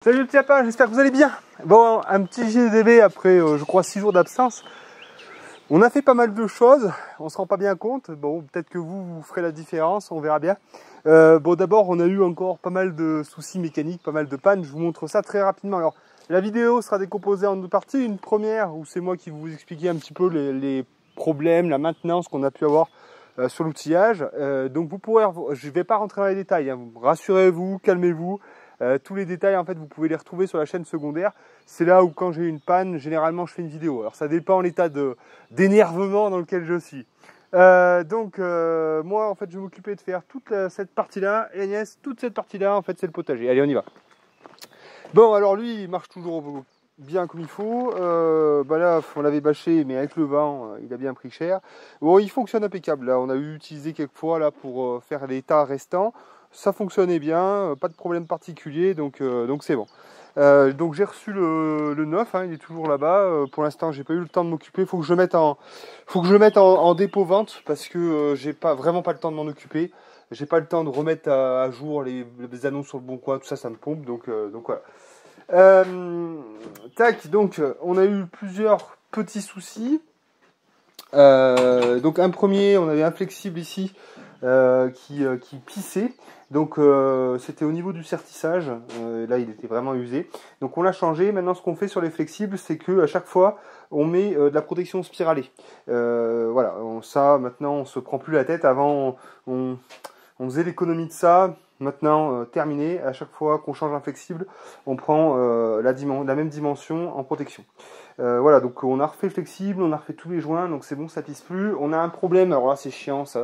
Salut le petit lapin, j'espère que vous allez bien. Bon, un petit JDB après, je crois, 6 jours d'absence. On a fait pas mal de choses, on se rend pas bien compte. Bon, peut-être que vous ferez la différence, on verra bien. Bon, d'abord, on a eu encore pas mal de soucis mécaniques, pas mal de pannes. Je vous montre ça très rapidement. Alors, la vidéo sera décomposée en deux parties. Une première où c'est moi qui vous expliquer un petit peu les problèmes, la maintenance qu'on a pu avoir sur l'outillage. Donc, vous pourrez, je vais pas rentrer dans les détails, hein. Rassurez-vous, calmez-vous. Tous les détails, en fait, vous pouvez les retrouver sur la chaîne secondaire. C'est là où, quand j'ai une panne, généralement, je fais une vidéo. Alors, ça dépend de l'état d'énervement dans lequel je suis. Moi, en fait, je vais m'occuper de faire toute cette partie-là. Et Agnès, toute cette partie-là, en fait, c'est le potager. Allez, on y va. Bon, alors lui, il marche toujours bien comme il faut. Là, on l'avait bâché, mais avec le vent, il a bien pris cher. Bon, il fonctionne impeccable. Là, on a utilisé quelques fois là pour faire les tas restants. Ça fonctionnait bien, pas de problème particulier, donc c'est bon. Donc j'ai reçu le 9, hein, il est toujours là-bas. Pour l'instant, j'ai pas eu le temps de m'occuper. Faut que je le mette en dépôt vente parce que j'ai vraiment pas le temps de m'en occuper. J'ai pas le temps de remettre à jour les annonces sur le bon coin, tout ça, ça me pompe. Donc voilà. Donc on a eu plusieurs petits soucis. Donc un premier, on avait un flexible ici qui pissait. Donc c'était au niveau du sertissage. Là, il était vraiment usé. Donc on l'a changé. Maintenant, ce qu'on fait sur les flexibles, c'est que à chaque fois, on met de la protection spiralée. Voilà. Ça, maintenant, on se prend plus la tête. Avant, on faisait l'économie de ça. Maintenant, terminé. À chaque fois qu'on change un flexible, on prend la même dimension en protection. Voilà, donc on a refait le flexible, on a refait tous les joints, donc c'est bon, ça pisse plus. On a un problème, alors là c'est chiant ça,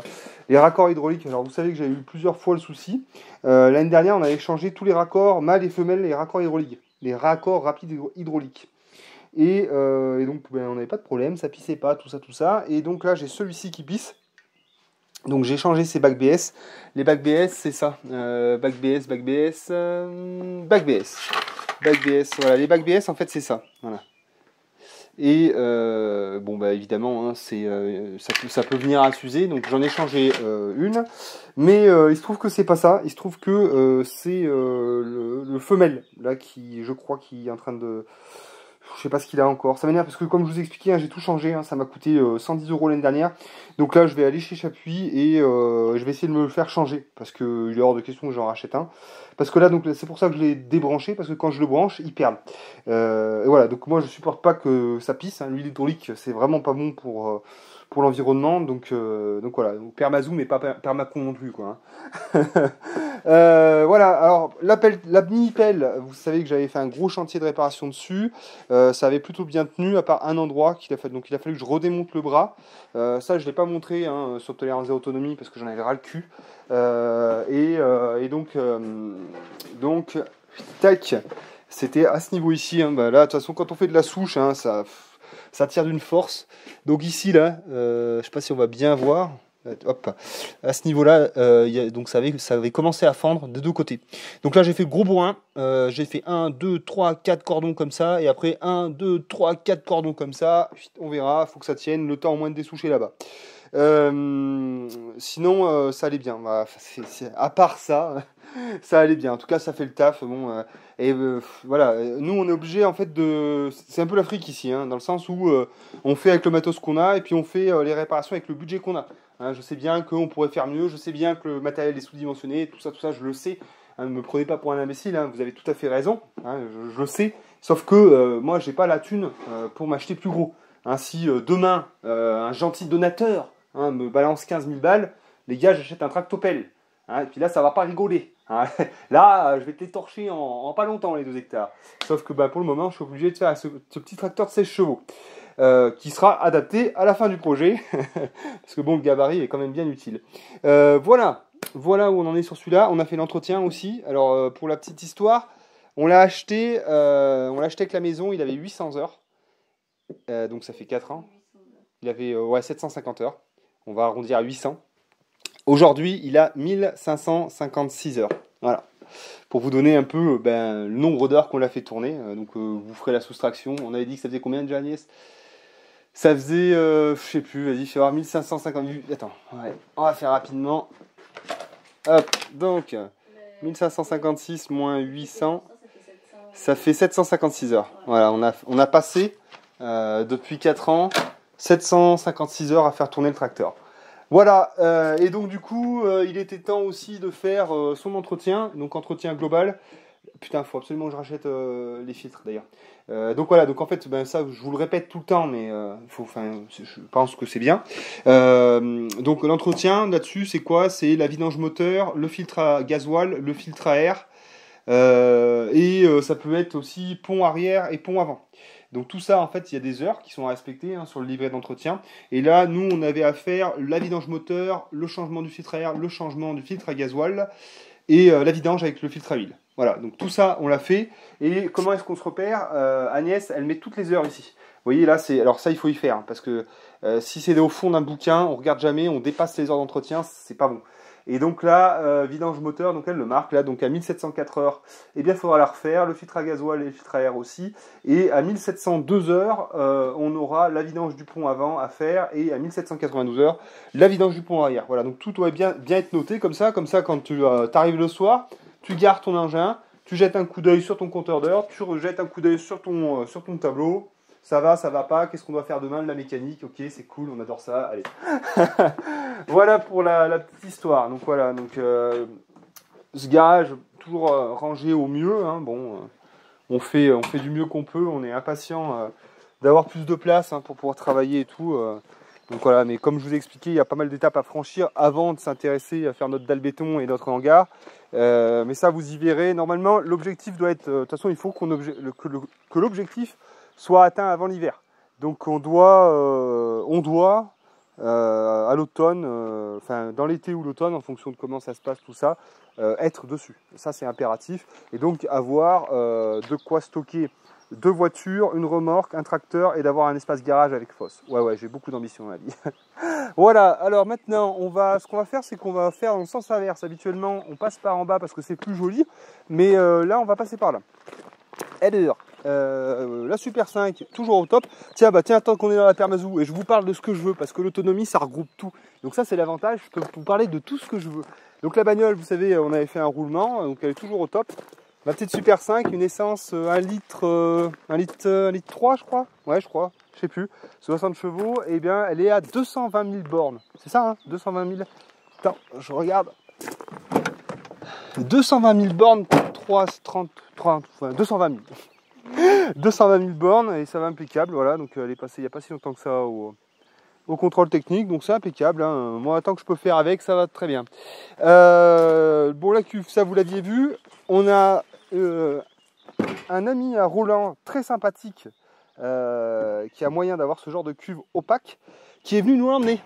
les raccords hydrauliques. Alors vous savez que j'ai eu plusieurs fois le souci. L'année dernière, on avait changé tous les raccords, mâles et femelles, les raccords hydrauliques, les raccords rapides hydrauliques. Et donc on n'avait pas de problème, ça pissait pas, tout ça. Et donc là j'ai celui-ci qui pisse. Donc j'ai changé ces bacs BS. Les bacs BS, c'est ça. Bac BS. Bac BS, voilà. Les bacs BS, en fait, c'est ça. Voilà. Et évidemment, hein, ça peut venir à s'user. Donc j'en ai changé une. Mais il se trouve que c'est pas ça. Il se trouve que c'est le femelle, là, qui, je crois, qui est en train de... Je sais pas ce qu'il a encore. Ça m'énerve parce que comme je vous ai expliqué, hein, j'ai tout changé. Hein, ça m'a coûté 110 € l'année dernière. Donc là, je vais aller chez Chapuis et je vais essayer de me le faire changer. Parce qu'il est hors de question que j'en rachète un. Parce que là, donc c'est pour ça que je l'ai débranché. Parce que quand je le branche, il perd. Et voilà, donc moi, je supporte pas que ça pisse. Hein. L'huile hydraulique, c'est vraiment pas bon pour l'environnement. Donc voilà, donc Permazou, mais pas Permacon non plus, quoi. Hein. Voilà, alors la mini-pelle, vous savez que j'avais fait un gros chantier de réparation dessus. Ça avait plutôt bien tenu, à part un endroit qu'il a fallu, donc il a fallu que je redémonte le bras. Ça, je ne l'ai pas montré hein, sur Tolérance et Autonomie parce que j'en avais ras le cul. Donc, tac, c'était à ce niveau ici. Hein, là, de toute façon, quand on fait de la souche, hein, ça tire d'une force. Donc ici, là, je ne sais pas si on va bien voir. Hop, à ce niveau-là, donc ça avait commencé à fendre des deux côtés. Donc là, j'ai fait gros bourrin. J'ai fait 1, 2, 3, 4 cordons comme ça. Et après, 1, 2, 3, 4 cordons comme ça. On verra, il faut que ça tienne le temps au moins de dessoucher là-bas. Sinon, ça allait bien. À part ça, ça allait bien. En tout cas, ça fait le taf. Bon, voilà. Nous, on est obligé en fait de. C'est un peu l'Afrique ici, hein, dans le sens où on fait avec le matos qu'on a et puis on fait les réparations avec le budget qu'on a. Hein, je sais bien qu'on pourrait faire mieux. Je sais bien que le matériel est sous-dimensionné. Tout ça, je le sais. Hein, ne me prenez pas pour un imbécile. Hein, vous avez tout à fait raison. Hein, je le sais. Sauf que moi, j'ai pas la thune pour m'acheter plus gros. Hein, si demain, un gentil donateur me balance 15 000 balles, les gars, j'achète un tractopelle. Hein, et puis là, ça va pas rigoler. Hein. Là, je vais t'étorcher en pas longtemps les 2 hectares. Sauf que pour le moment, je suis obligé de faire ce petit tracteur de 16 chevaux. Qui sera adapté à la fin du projet. Parce que bon, le gabarit est quand même bien utile. Voilà où on en est sur celui-là. On a fait l'entretien aussi. Alors, pour la petite histoire, on l'a acheté avec la maison, il avait 800 heures. Donc ça fait 4 ans. Il avait 750 heures. On va arrondir à 800. Aujourd'hui, il a 1556 heures. Voilà. Pour vous donner un peu le nombre d'heures qu'on l'a fait tourner. Vous ferez la soustraction. On avait dit que ça faisait combien déjà, Agnès ? Ça faisait, je sais plus, vas-y, fais voir 1558. Attends, ouais, on va faire rapidement. Hop, donc 1556 moins 800. Ça fait 756 heures. Voilà, on a passé depuis 4 ans 756 heures à faire tourner le tracteur. Voilà, et donc du coup, il était temps aussi de faire son entretien, donc entretien global. Putain, il faut absolument que je rachète les filtres d'ailleurs. Donc voilà, donc en fait, ben, ça je vous le répète tout le temps, mais je pense que c'est bien. Donc l'entretien là-dessus, c'est quoi? C'est la vidange moteur, le filtre à gasoil, le filtre à air, ça peut être aussi pont arrière et pont avant. Donc tout ça, en fait, il y a des heures qui sont à respecter sur le livret d'entretien. Et là, nous, on avait à faire la vidange moteur, le changement du filtre à air, le changement du filtre à gasoil et la vidange avec le filtre à huile. Voilà, donc tout ça, on l'a fait. Et comment est-ce qu'on se repère? Agnès, elle met toutes les heures ici. Vous voyez, là, alors ça, il faut y faire, hein, parce que si c'est au fond d'un bouquin, on regarde jamais, on dépasse les heures d'entretien, c'est pas bon. Et donc là, vidange moteur, donc elle le marque, là, donc à 1704 heures, eh bien, il faudra la refaire, le filtre à gasoil et le filtre à air aussi. Et à 1702 heures, on aura la vidange du pont avant à faire, et à 1792 heures, la vidange du pont arrière. Voilà, donc tout doit bien être noté comme ça quand tu arrives le soir, tu gardes ton engin, tu jettes un coup d'œil sur ton compteur d'heures, tu rejettes un coup d'œil sur ton tableau. Ça va pas, qu'est-ce qu'on doit faire demain? De la mécanique, ok, c'est cool, on adore ça, allez. Voilà pour la petite histoire. Donc voilà, ce garage, toujours rangé au mieux, hein, bon, on fait du mieux qu'on peut, on est impatient d'avoir plus de place pour pouvoir travailler et tout. Donc voilà, mais comme je vous ai expliqué, il y a pas mal d'étapes à franchir avant de s'intéresser à faire notre dalle béton et notre hangar. Mais ça, vous y verrez. Normalement, l'objectif doit être... De toute façon, il faut que l'objectif soit atteint avant l'hiver. Donc on doit à l'automne, dans l'été ou l'automne, en fonction de comment ça se passe tout ça, être dessus. Ça, c'est impératif. Et donc avoir de quoi stocker 2 voitures, une remorque, un tracteur et d'avoir un espace garage avec fosse. Ouais, j'ai beaucoup d'ambition dans la vie. Voilà, alors maintenant, ce qu'on va faire, c'est qu'on va faire dans le sens inverse. Habituellement, on passe par en bas parce que c'est plus joli, mais là, on va passer par là. Alors, la Super 5, toujours au top. Tiens, tant qu'on est dans la Permazou, et je vous parle de ce que je veux, parce que l'autonomie, ça regroupe tout. Donc ça, c'est l'avantage, je peux vous parler de tout ce que je veux. Donc la bagnole, vous savez, on avait fait un roulement, donc elle est toujours au top. Ma petite Super 5, une essence 1 litre 3, je crois. Ouais, je crois, je sais plus. 60 chevaux, et bien, elle est à 220 000 bornes. C'est ça, hein, 220 000. Attends, je regarde. 220 000 bornes, 220 000. 220 000 bornes, et ça va impeccable, voilà. Donc elle est passée il n'y a pas si longtemps que ça au contrôle technique, donc c'est impeccable, hein. Moi, tant que je peux faire avec, ça va très bien. Bon, la cuve, ça vous l'aviez vu. On a un ami à Roland très sympathique qui a moyen d'avoir ce genre de cuve opaque, qui est venu nous l'emmener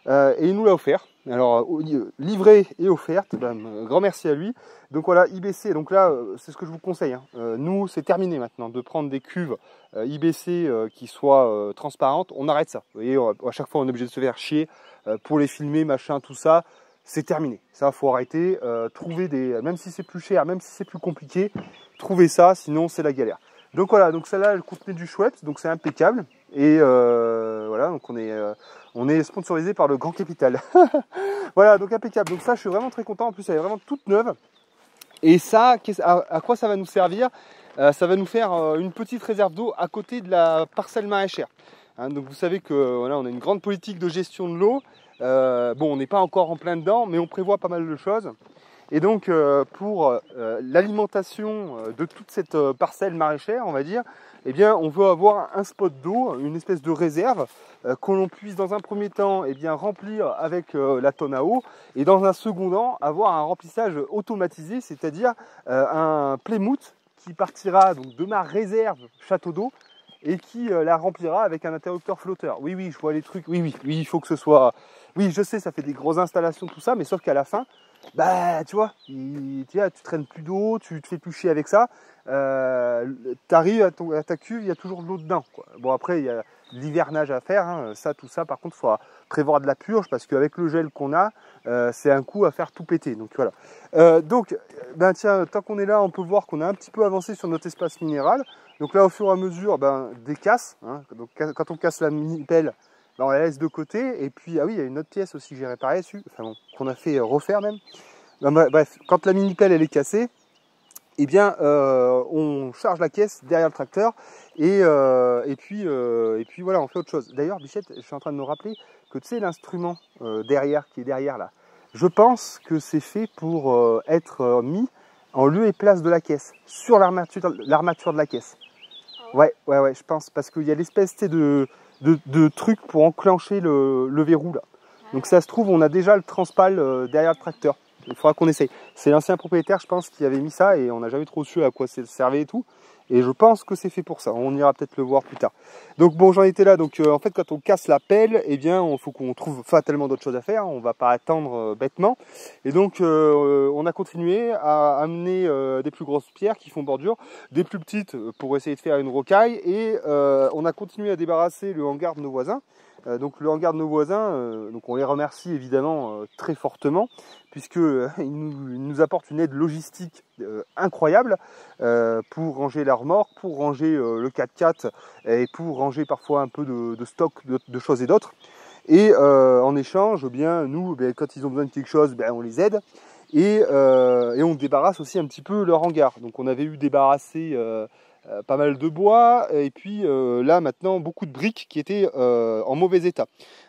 et il nous l'a offert. Alors livré et offerte, grand merci à lui. Donc voilà, IBC, donc là c'est ce que je vous conseille, hein. Nous c'est terminé maintenant de prendre des cuves IBC qui soient transparentes, on arrête ça. Vous voyez, à chaque fois on est obligé de se faire chier pour les filmer, machin, tout ça. C'est terminé, ça faut arrêter, trouver même si c'est plus cher, même si c'est plus compliqué, trouver ça, sinon c'est la galère. Donc voilà, donc celle-là elle contenait du chouette, donc c'est impeccable. Et voilà, donc on est sponsorisé par le Grand Capital. Voilà, donc impeccable. Donc ça je suis vraiment très content, en plus elle est vraiment toute neuve. Et ça, à quoi ça va nous servir? Ça va nous faire une petite réserve d'eau à côté de la parcelle maraîchère. Hein, donc vous savez que voilà, on a une grande politique de gestion de l'eau. Bon, on n'est pas encore en plein dedans, mais on prévoit pas mal de choses. Et donc, pour l'alimentation de toute cette parcelle maraîchère, on va dire, eh bien, on veut avoir un spot d'eau, une espèce de réserve, que l'on puisse dans un premier temps remplir avec la tonne à eau, et dans un second temps, avoir un remplissage automatisé, c'est-à-dire un Plymouth qui partira donc de ma réserve château d'eau, et qui la remplira avec un interrupteur flotteur. Oui, je vois les trucs, oui, il faut que ce soit... Oui, je sais, ça fait des grosses installations, tout ça, mais sauf qu'à la fin, tu vois, tu traînes plus d'eau, tu te fais plus chier avec ça, tu arrives à ta cuve, il y a toujours de l'eau dedans, quoi. Bon, après, il y a l'hivernage à faire, hein, tout ça, par contre, il faut prévoir de la purge, parce qu'avec le gel qu'on a, c'est un coup à faire tout péter, donc voilà. Tant qu'on est là, on peut voir qu'on a un petit peu avancé sur notre espace minéral. Donc là, au fur et à mesure, des casses, hein, donc quand on casse la mini-pelle, on la laisse de côté. Et puis, il y a une autre pièce aussi que j'ai réparée dessus, qu'on a fait refaire même. Bref, quand la mini-pelle elle est cassée, eh bien, on charge la caisse derrière le tracteur et puis voilà, on fait autre chose. D'ailleurs, Bichette, je suis en train de me rappeler que tu sais, l'instrument derrière, qui est derrière là, je pense que c'est fait pour être mis en lieu et place de la caisse, sur l'armature de la caisse. Ouais, je pense, parce qu'il y a l'espèce de truc pour enclencher le verrou là. Donc ça se trouve, on a déjà le transpal derrière le tracteur. Il faudra qu'on essaye. C'est l'ancien propriétaire, je pense, qui avait mis ça et on n'a jamais trop su à quoi ça servait et tout. Et je pense que c'est fait pour ça. On ira peut-être le voir plus tard. Donc bon, j'en étais là. Donc en fait, quand on casse la pelle, eh bien, il faut qu'on trouve fatalement d'autres choses à faire. On va pas attendre bêtement. Et donc, on a continué à amener des plus grosses pierres qui font bordure, des plus petites pour essayer de faire une rocaille. Et on a continué à débarrasser le hangar de nos voisins. Donc le hangar de nos voisins, donc on les remercie évidemment très fortement puisque ils nous apportent une aide logistique incroyable pour ranger la remorque, pour ranger le 4x4 et pour ranger parfois un peu de stock de choses et d'autres. Et en échange, eh bien, nous, eh bien, quand ils ont besoin de quelque chose, ben, on les aide et on débarrasse aussi un petit peu leur hangar. Donc on avait eu débarrassé pas mal de bois et puis là maintenant beaucoup de briques qui étaient en mauvais état.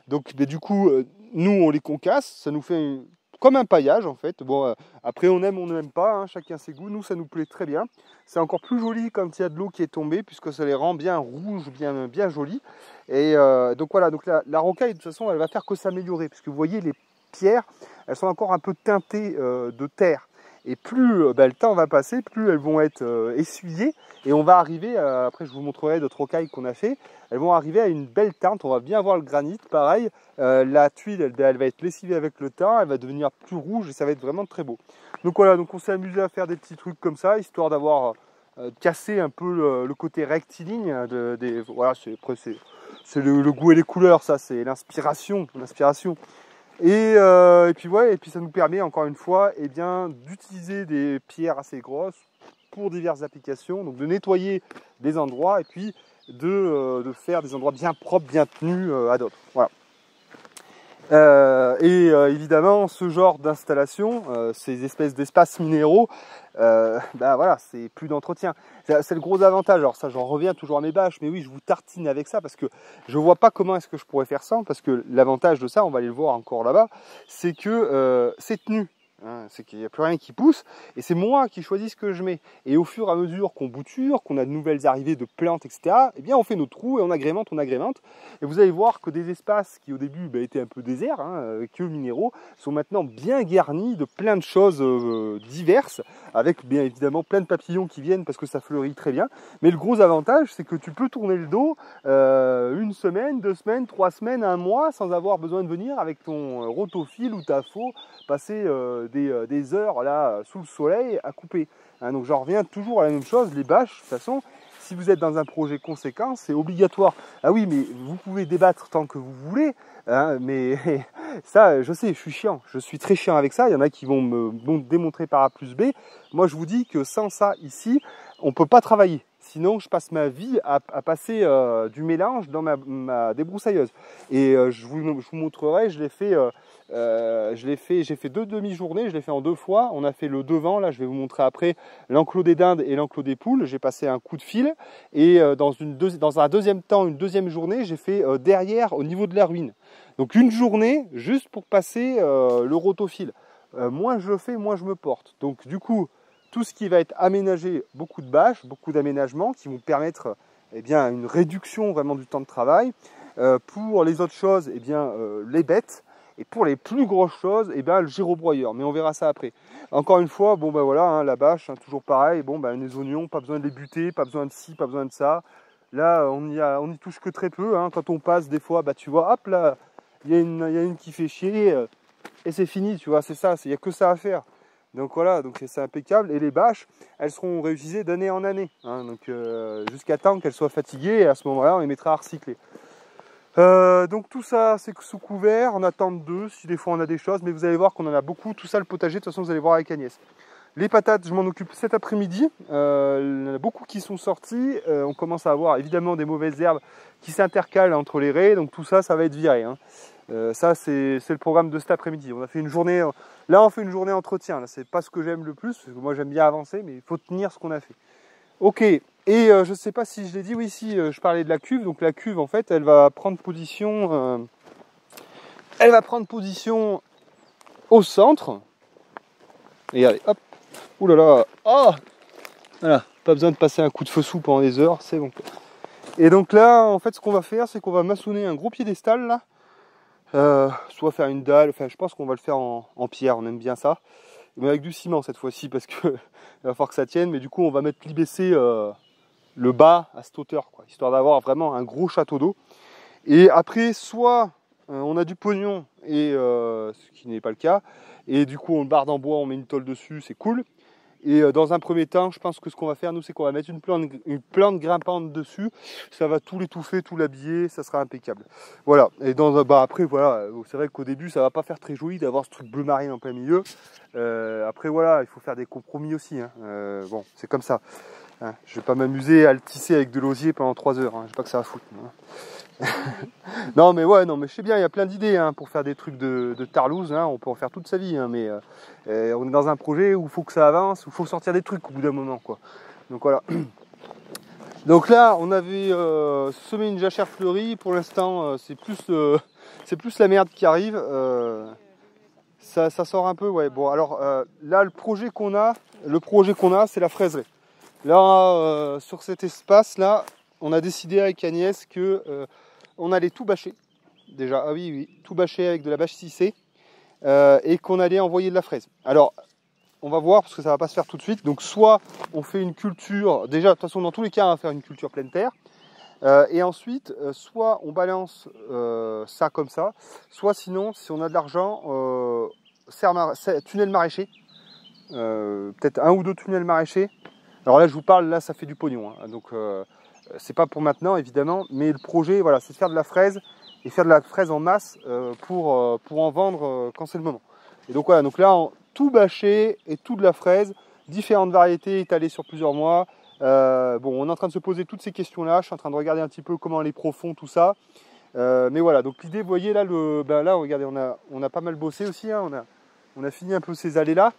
Donc du coup nous on les concasse, ça nous fait comme un paillage en fait. Bon après on aime, on n'aime pas, hein, chacun ses goûts, nous ça nous plaît très bien. C'est encore plus joli quand il y a de l'eau qui est tombée puisque ça les rend bien rouges, bien jolis. Et donc voilà, donc la rocaille de toute façon elle va faire que s'améliorer puisque vous voyez les pierres, elles sont encore un peu teintées de terre. Et plus le temps va passer, plus elles vont être essuyées. Et on va arriver, après je vous montrerai d'autres rocailles qu'on a fait, elles vont arriver à une belle teinte, on va bien voir le granit, pareil, la tuile elle va être lessivée avec le temps, elle va devenir plus rouge et ça va être vraiment très beau. Donc voilà, donc on s'est amusé à faire des petits trucs comme ça, histoire d'avoir cassé un peu le côté rectiligne, voilà, c'est le goût et les couleurs, ça c'est l'inspiration. Et puis ouais, et puis ça nous permet encore une fois eh bien, d'utiliser des pierres assez grosses pour diverses applications, donc de nettoyer des endroits et puis de faire des endroits bien propres, bien tenus à d'autres. Voilà. Évidemment, ce genre d'installation, ces espèces d'espaces minéraux, bah voilà, c'est plus d'entretien. C'est le gros avantage. Alors ça, j'en reviens toujours à mes bâches, mais oui, je vous tartine avec ça parce que je vois pas comment est-ce que je pourrais faire sans, parce que l'avantage de ça, on va aller le voir encore là-bas, c'est que c'est tenu. Hein, c'est qu'il n'y a plus rien qui pousse et c'est moi qui choisis ce que je mets. Et au fur et à mesure qu'on bouture, qu'on a de nouvelles arrivées de plantes, etc., eh bien on fait nos trous et on agrémente. Et vous allez voir que des espaces qui au début étaient un peu déserts, hein, que minéraux, sont maintenant bien garnis de plein de choses diverses, avec bien évidemment plein de papillons qui viennent parce que ça fleurit très bien. Mais le gros avantage, c'est que tu peux tourner le dos une semaine, 2 semaines, 3 semaines, 1 mois sans avoir besoin de venir avec ton rotofil ou ta faux passer des heures là sous le soleil à couper. Hein, donc j'en reviens toujours à la même chose, les bâches, de toute façon, si vous êtes dans un projet conséquent, c'est obligatoire. Ah oui, mais vous pouvez débattre tant que vous voulez, hein, mais ça, je sais, je suis chiant, je suis très chiant avec ça. Il y en a qui vont me démontrer par A plus B. Moi, je vous dis que sans ça ici, on ne peut pas travailler. Sinon, je passe ma vie à passer du mélange dans ma débroussailleuse. Et je vous montrerai, j'ai fait 2 demi-journées, je l'ai fait en 2 fois. On a fait le devant, là je vais vous montrer après, l'enclos des dindes et l'enclos des poules. J'ai passé un coup de fil et dans un deuxième temps, une deuxième journée, j'ai fait derrière au niveau de la ruine. Donc une journée juste pour passer le rotofil. Moins je fais, moins je me porte. Donc du coup, tout ce qui va être aménagé, beaucoup de bâches, beaucoup d'aménagements qui vont permettre eh bien, une réduction vraiment du temps de travail. Pour les autres choses, eh bien, les bêtes. Et pour les plus grosses choses, eh ben, le gyrobroyeur. Mais on verra ça après. Encore une fois, bon ben voilà, hein, la bâche, hein, toujours pareil. Bon ben les oignons, pas besoin de les buter, pas besoin de ci, pas besoin de ça. Là, on y touche que très peu. Hein. Quand on passe, des fois, bah tu vois, hop là, il y a une qui fait chier et c'est fini, tu vois. C'est ça, il n'y a que ça à faire. Donc voilà, donc c'est impeccable. Et les bâches, elles seront réutilisées d'année en année. Hein, donc jusqu'à temps qu'elles soient fatiguées. Et à ce moment-là, on les mettra à recycler. Donc tout ça c'est sous couvert, on attend d'eux si des fois on a des choses, mais vous allez voir qu'on en a beaucoup, tout ça le potager, de toute façon vous allez voir avec Agnès. Les patates, je m'en occupe cet après-midi. Il y en a beaucoup qui sont sortis. On commence à avoir évidemment des mauvaises herbes qui s'intercalent entre les raies. Donc tout ça, ça va être viré. Hein. Ça, c'est le programme de cet après-midi. On a fait une journée. Là, on fait une journée entretien. Là, c'est pas ce que j'aime le plus. Parce que moi, j'aime bien avancer, mais il faut tenir ce qu'on a fait. Ok. Et je ne sais pas si je l'ai dit. Oui, si je parlais de la cuve. Donc la cuve, en fait, elle va prendre position. Elle va prendre position au centre. Regardez, hop. Ouh là là, oh voilà, pas besoin de passer un coup de feu sous pendant des heures, c'est bon. Et donc là, en fait, ce qu'on va faire, c'est qu'on va maçonner un gros piédestal là, soit faire une dalle, enfin, je pense qu'on va le faire en pierre, on aime bien ça, mais avec du ciment cette fois-ci parce que il va falloir que ça tienne. Mais du coup, on va mettre l'IBC le bas à cette hauteur, quoi, histoire d'avoir vraiment un gros château d'eau. Et après, soit on a du pognon et ce qui n'est pas le cas, et du coup, on le barde en bois, on met une tôle dessus, c'est cool. Et dans un premier temps, je pense que ce qu'on va faire, nous, c'est qu'on va mettre une plante grimpante dessus. Ça va tout l'étouffer, tout l'habiller, ça sera impeccable. Voilà. Et après, voilà, c'est vrai qu'au début, ça va pas faire très joli d'avoir ce truc bleu marine en plein milieu. Après, voilà, il faut faire des compromis aussi. Hein. Bon, c'est comme ça. Hein. Je vais pas m'amuser à le tisser avec de l'osier pendant 3 heures. Hein. Je sais pas que ça va foutre. Hein. Non mais ouais, non mais je sais bien, il y a plein d'idées hein, pour faire des trucs de tarlouse, hein, on peut en faire toute sa vie, hein, mais on est dans un projet où il faut que ça avance, où il faut sortir des trucs au bout d'un moment, quoi. Donc voilà. Donc là, on avait semé une jachère fleurie, pour l'instant c'est plus la merde qui arrive, ça sort un peu, ouais. Bon alors là, le projet qu'on a, c'est la fraiserie. Là, sur cet espace là, on a décidé avec Agnès que on allait tout bâcher, déjà, ah oui, oui, tout bâcher avec de la bâche cissée, et qu'on allait envoyer de la fraise. Alors, on va voir, parce que ça va pas se faire tout de suite, donc soit on fait une culture, déjà, de toute façon, dans tous les cas, on va faire une culture pleine terre, et ensuite, soit on balance ça comme ça, soit sinon, si on a de l'argent, tunnel maraîcher, peut-être 1 ou 2 tunnels maraîchers. Alors là, je vous parle, là, ça fait du pognon, hein, donc c'est pas pour maintenant évidemment, mais le projet, voilà, c'est de faire de la fraise et faire de la fraise en masse pour en vendre quand c'est le moment. Et donc voilà, donc là, tout bâché et tout de la fraise, différentes variétés étalées sur plusieurs mois. Bon, on est en train de se poser toutes ces questions-là. Je suis en train de regarder un petit peu comment les profond, tout ça. Mais voilà, donc l'idée, vous voyez là, là, regardez, on a pas mal bossé aussi. Hein, on a fini un peu ces allées-là.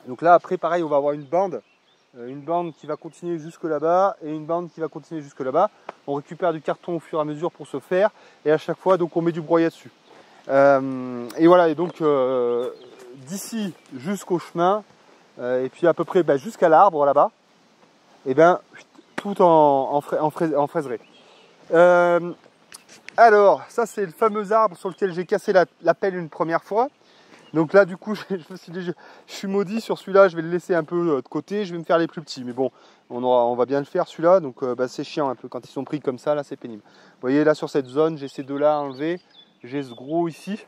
Donc là, après, pareil, on va avoir une bande qui va continuer jusque là-bas et une bande qui va continuer jusque là-bas. On récupère du carton au fur et à mesure pour se faire, et à chaque fois donc on met du broyat dessus. Et voilà, et donc d'ici jusqu'au chemin, et puis à peu près jusqu'à l'arbre là-bas, et tout en fraiserie. Alors, ça c'est le fameux arbre sur lequel j'ai cassé la pelle une première fois. Donc là, du coup, je me suis dit, je suis maudit sur celui-là, je vais le laisser un peu de côté, je vais me faire les plus petits. Mais bon, on va bien le faire celui-là, donc c'est chiant un peu quand ils sont pris comme ça, là c'est pénible. Vous voyez, là sur cette zone, j'ai ces deux-là à enlever, j'ai ce gros ici,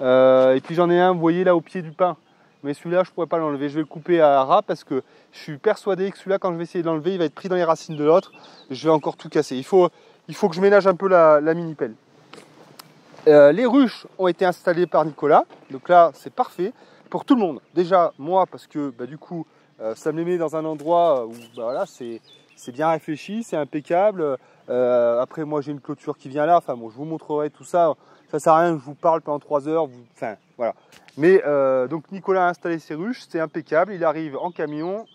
et puis j'en ai un, vous voyez, là au pied du pin. Mais celui-là, je ne pourrais pas l'enlever, je vais le couper à ras parce que je suis persuadé que celui-là, quand je vais essayer de l'enlever, il va être pris dans les racines de l'autre, je vais encore tout casser. Il faut que je ménage un peu la mini-pelle. Les ruches ont été installées par Nicolas, donc là c'est parfait pour tout le monde. Déjà moi parce que du coup ça me les met dans un endroit où voilà, c'est bien réfléchi, c'est impeccable. Après moi j'ai une clôture qui vient là, enfin bon je vous montrerai tout ça, ça sert à rien que je vous parle pendant 3 heures, enfin voilà. Mais donc Nicolas a installé ses ruches, c'est impeccable, il arrive en camion,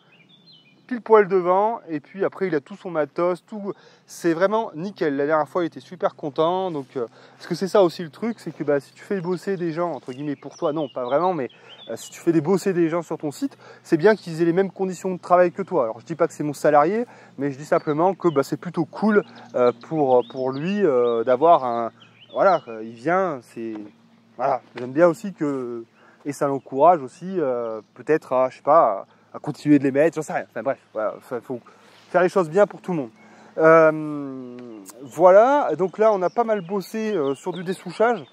pile poil devant, et puis après il a tout son matos, tout, c'est vraiment nickel. La dernière fois il était super content, donc parce que c'est ça aussi le truc, c'est que si tu fais bosser des gens entre guillemets pour toi, non pas vraiment, mais si tu fais bosser des gens sur ton site, c'est bien qu'ils aient les mêmes conditions de travail que toi. Alors je dis pas que c'est mon salarié, mais je dis simplement que c'est plutôt cool pour lui d'avoir un, voilà, il vient, c'est, voilà, j'aime bien aussi que, et ça l'encourage aussi peut-être à, je sais pas, à continuer de les mettre, j'en sais rien. Enfin bref, voilà, faut faire les choses bien pour tout le monde. Voilà, donc là on a pas mal bossé sur du dessouchage,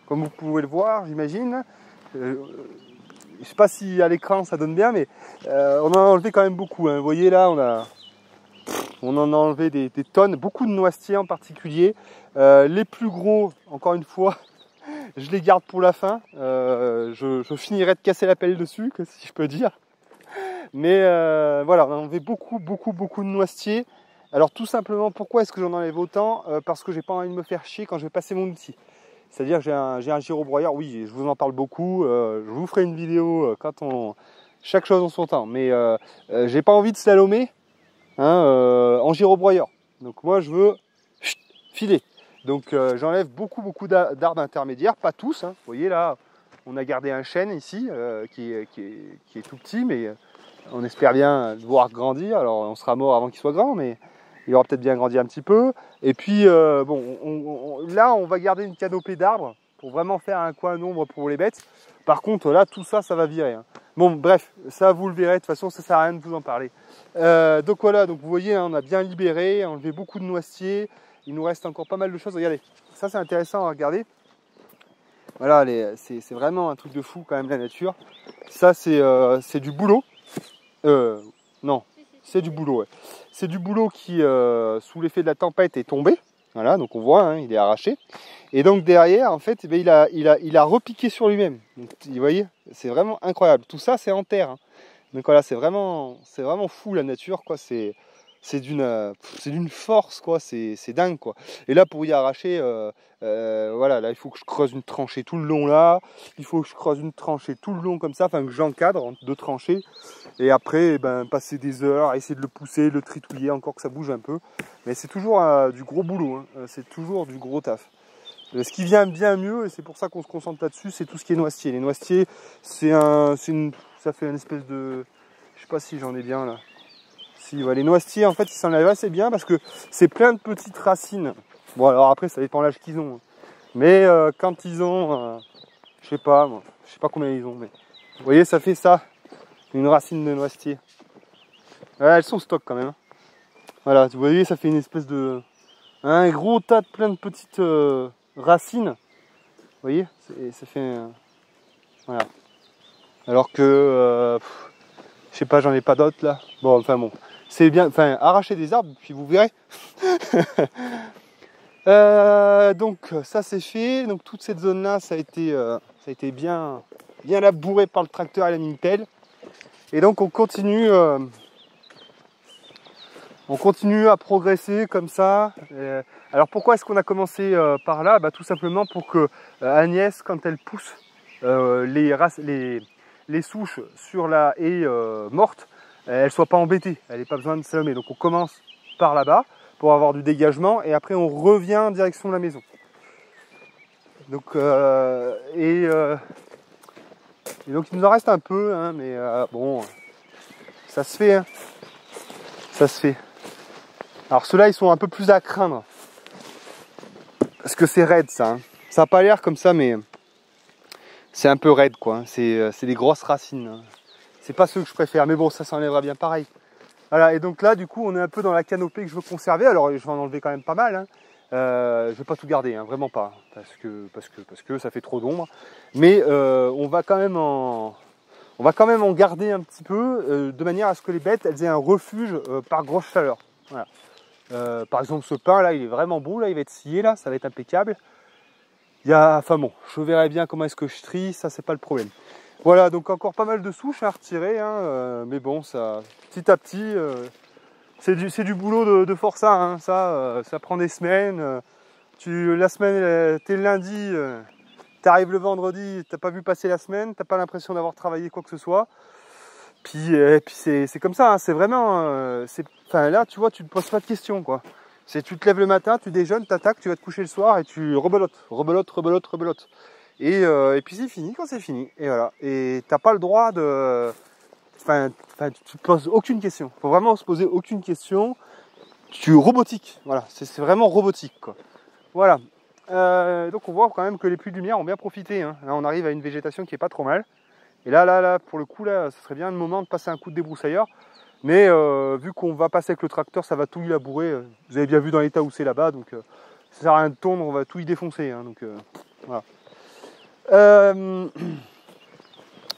comme vous pouvez le voir, j'imagine. Je sais pas si à l'écran ça donne bien, mais on en a enlevé quand même beaucoup. Hein. Vous voyez là, on en a enlevé des tonnes, beaucoup de noisetiers en particulier. Les plus gros, encore une fois, je les garde pour la fin. Je finirai de casser la pelle dessus, si je peux dire. Mais voilà, on a enlevé beaucoup de noisetiers. Alors tout simplement, pourquoi est-ce que j'en enlève autant? Parce que j'ai pas envie de me faire chier quand je vais passer mon outil. C'est-à-dire j'ai un gyrobroyeur, oui, je vous en parle beaucoup. Je vous ferai une vidéo chaque chose en son temps. Mais j'ai pas envie de slalomer en gyrobroyeur. Donc moi je veux filer. Donc j'enlève beaucoup d'arbres intermédiaires, pas tous. Vous voyez là, on a gardé un chêne ici qui est tout petit, mais on espère bien le voir grandir. Alors on sera mort avant qu'il soit grand, mais il aura peut-être bien grandi un petit peu. Et puis bon, là on va garder une canopée d'arbres pour vraiment faire un coin d'ombre pour les bêtes. Par contre là tout ça va virer. Bon bref, ça vous le verrez, de toute façon ça sert à rien de vous en parler. Donc voilà, donc vous voyez, on a bien libéré, enlevé beaucoup de noisetiers. Il nous reste encore pas mal de choses. Regardez, ça c'est intéressant à regarder. Voilà, c'est vraiment un truc de fou quand même la nature. Ça c'est du bouleau. Non, c'est du bouleau. Ouais. C'est du bouleau qui, sous l'effet de la tempête, est tombé. Voilà, donc on voit, il est arraché. Et donc derrière, en fait, il a repiqué sur lui-même. Donc vous voyez, c'est vraiment incroyable. Tout ça, c'est en terre. Donc voilà, c'est vraiment fou la nature, quoi. C'est d'une force, quoi. C'est dingue, quoi. Et là, pour y arracher, voilà, là, il faut que je creuse une tranchée tout le long là. Il faut que je creuse une tranchée tout le long comme ça, enfin que j'encadre entre deux tranchées. Et après, passer des heures à essayer de le pousser, de le tritouiller, encore que ça bouge un peu. Mais c'est toujours du gros boulot. C'est toujours du gros taf. Ce qui vient bien mieux, et c'est pour ça qu'on se concentre là-dessus, c'est tout ce qui est noisetier. Les noisetiers, ça fait une espèce de... Je sais pas si j'en ai bien là. Si, ouais, les noisetiers, en fait, ils s'enlèvent assez bien parce que c'est plein de petites racines. Bon, alors après, ça dépend de l'âge qu'ils ont. Mais quand ils ont, je sais pas, moi, je sais pas combien ils ont, mais vous voyez, ça fait ça, une racine de noisetier. Ouais, elles sont stock quand même. Voilà, vous voyez, ça fait une espèce de... un gros tas de plein de petites racines. Vous voyez, ça fait... voilà. Alors que... je sais pas, j'en ai pas d'autres là. Bon, enfin bon. C'est bien, enfin, arracher des arbres, puis vous verrez. Donc ça c'est fait. Donc toute cette zone là, ça a été bien labouré par le tracteur et la Minitel. Et donc on continue à progresser comme ça. Alors pourquoi est-ce qu'on a commencé par là? Tout simplement pour que Agnès, quand elle pousse les souches sur la haie morte, elle ne soit pas embêtée, elle n'ait pas besoin de s'allumer. Donc on commence par là-bas pour avoir du dégagement et après on revient en direction de la maison. Donc, et donc il nous en reste un peu, mais bon, ça se fait. Ça se fait. Alors ceux-là ils sont un peu plus à craindre. Parce que c'est raide ça. Ça n'a pas l'air comme ça, mais c'est un peu raide quoi. C'est des grosses racines. C'est pas ceux que je préfère, mais bon, ça s'enlèvera bien pareil. Voilà, et donc là, du coup, on est un peu dans la canopée que je veux conserver. Alors, je vais en enlever quand même pas mal. Je vais pas tout garder, vraiment pas, parce que ça fait trop d'ombre. Mais on va quand même en garder un petit peu, de manière à ce que les bêtes, elles aient un refuge par grosse chaleur. Voilà. Par exemple, ce pain là, il est vraiment beau, là, il va être scié, là, ça va être impeccable. Enfin bon, je verrai bien comment est-ce que je trie, ça c'est pas le problème. Voilà, donc encore pas mal de souches à retirer, mais bon, ça, petit à petit, c'est du boulot de forçat, ça prend des semaines. La semaine, t'es le lundi, t'arrives le vendredi, t'as pas vu passer la semaine, t'as pas l'impression d'avoir travaillé quoi que ce soit. Puis c'est comme ça, c'est vraiment, enfin là, tu vois, tu te poses pas de questions, quoi. Tu te lèves le matin, tu déjeunes, t'attaques, tu vas te coucher le soir et tu rebelotes. Et puis c'est fini quand c'est fini. Et voilà. Et t'as pas le droit de... Enfin, tu te poses aucune question. Faut vraiment se poser aucune question. Robotique. Voilà. C'est vraiment robotique, quoi. Voilà. Donc on voit quand même que les pluies de lumière ont bien profité. Là, on arrive à une végétation qui est pas trop mal. Et là, pour le coup, là, ce serait bien le moment de passer un coup de débroussailleur. Mais vu qu'on va passer avec le tracteur, ça va tout y labourer. Vous avez bien vu dans l'état où c'est là-bas. Donc ça sert à rien de tondre, on va tout y défoncer. Donc voilà.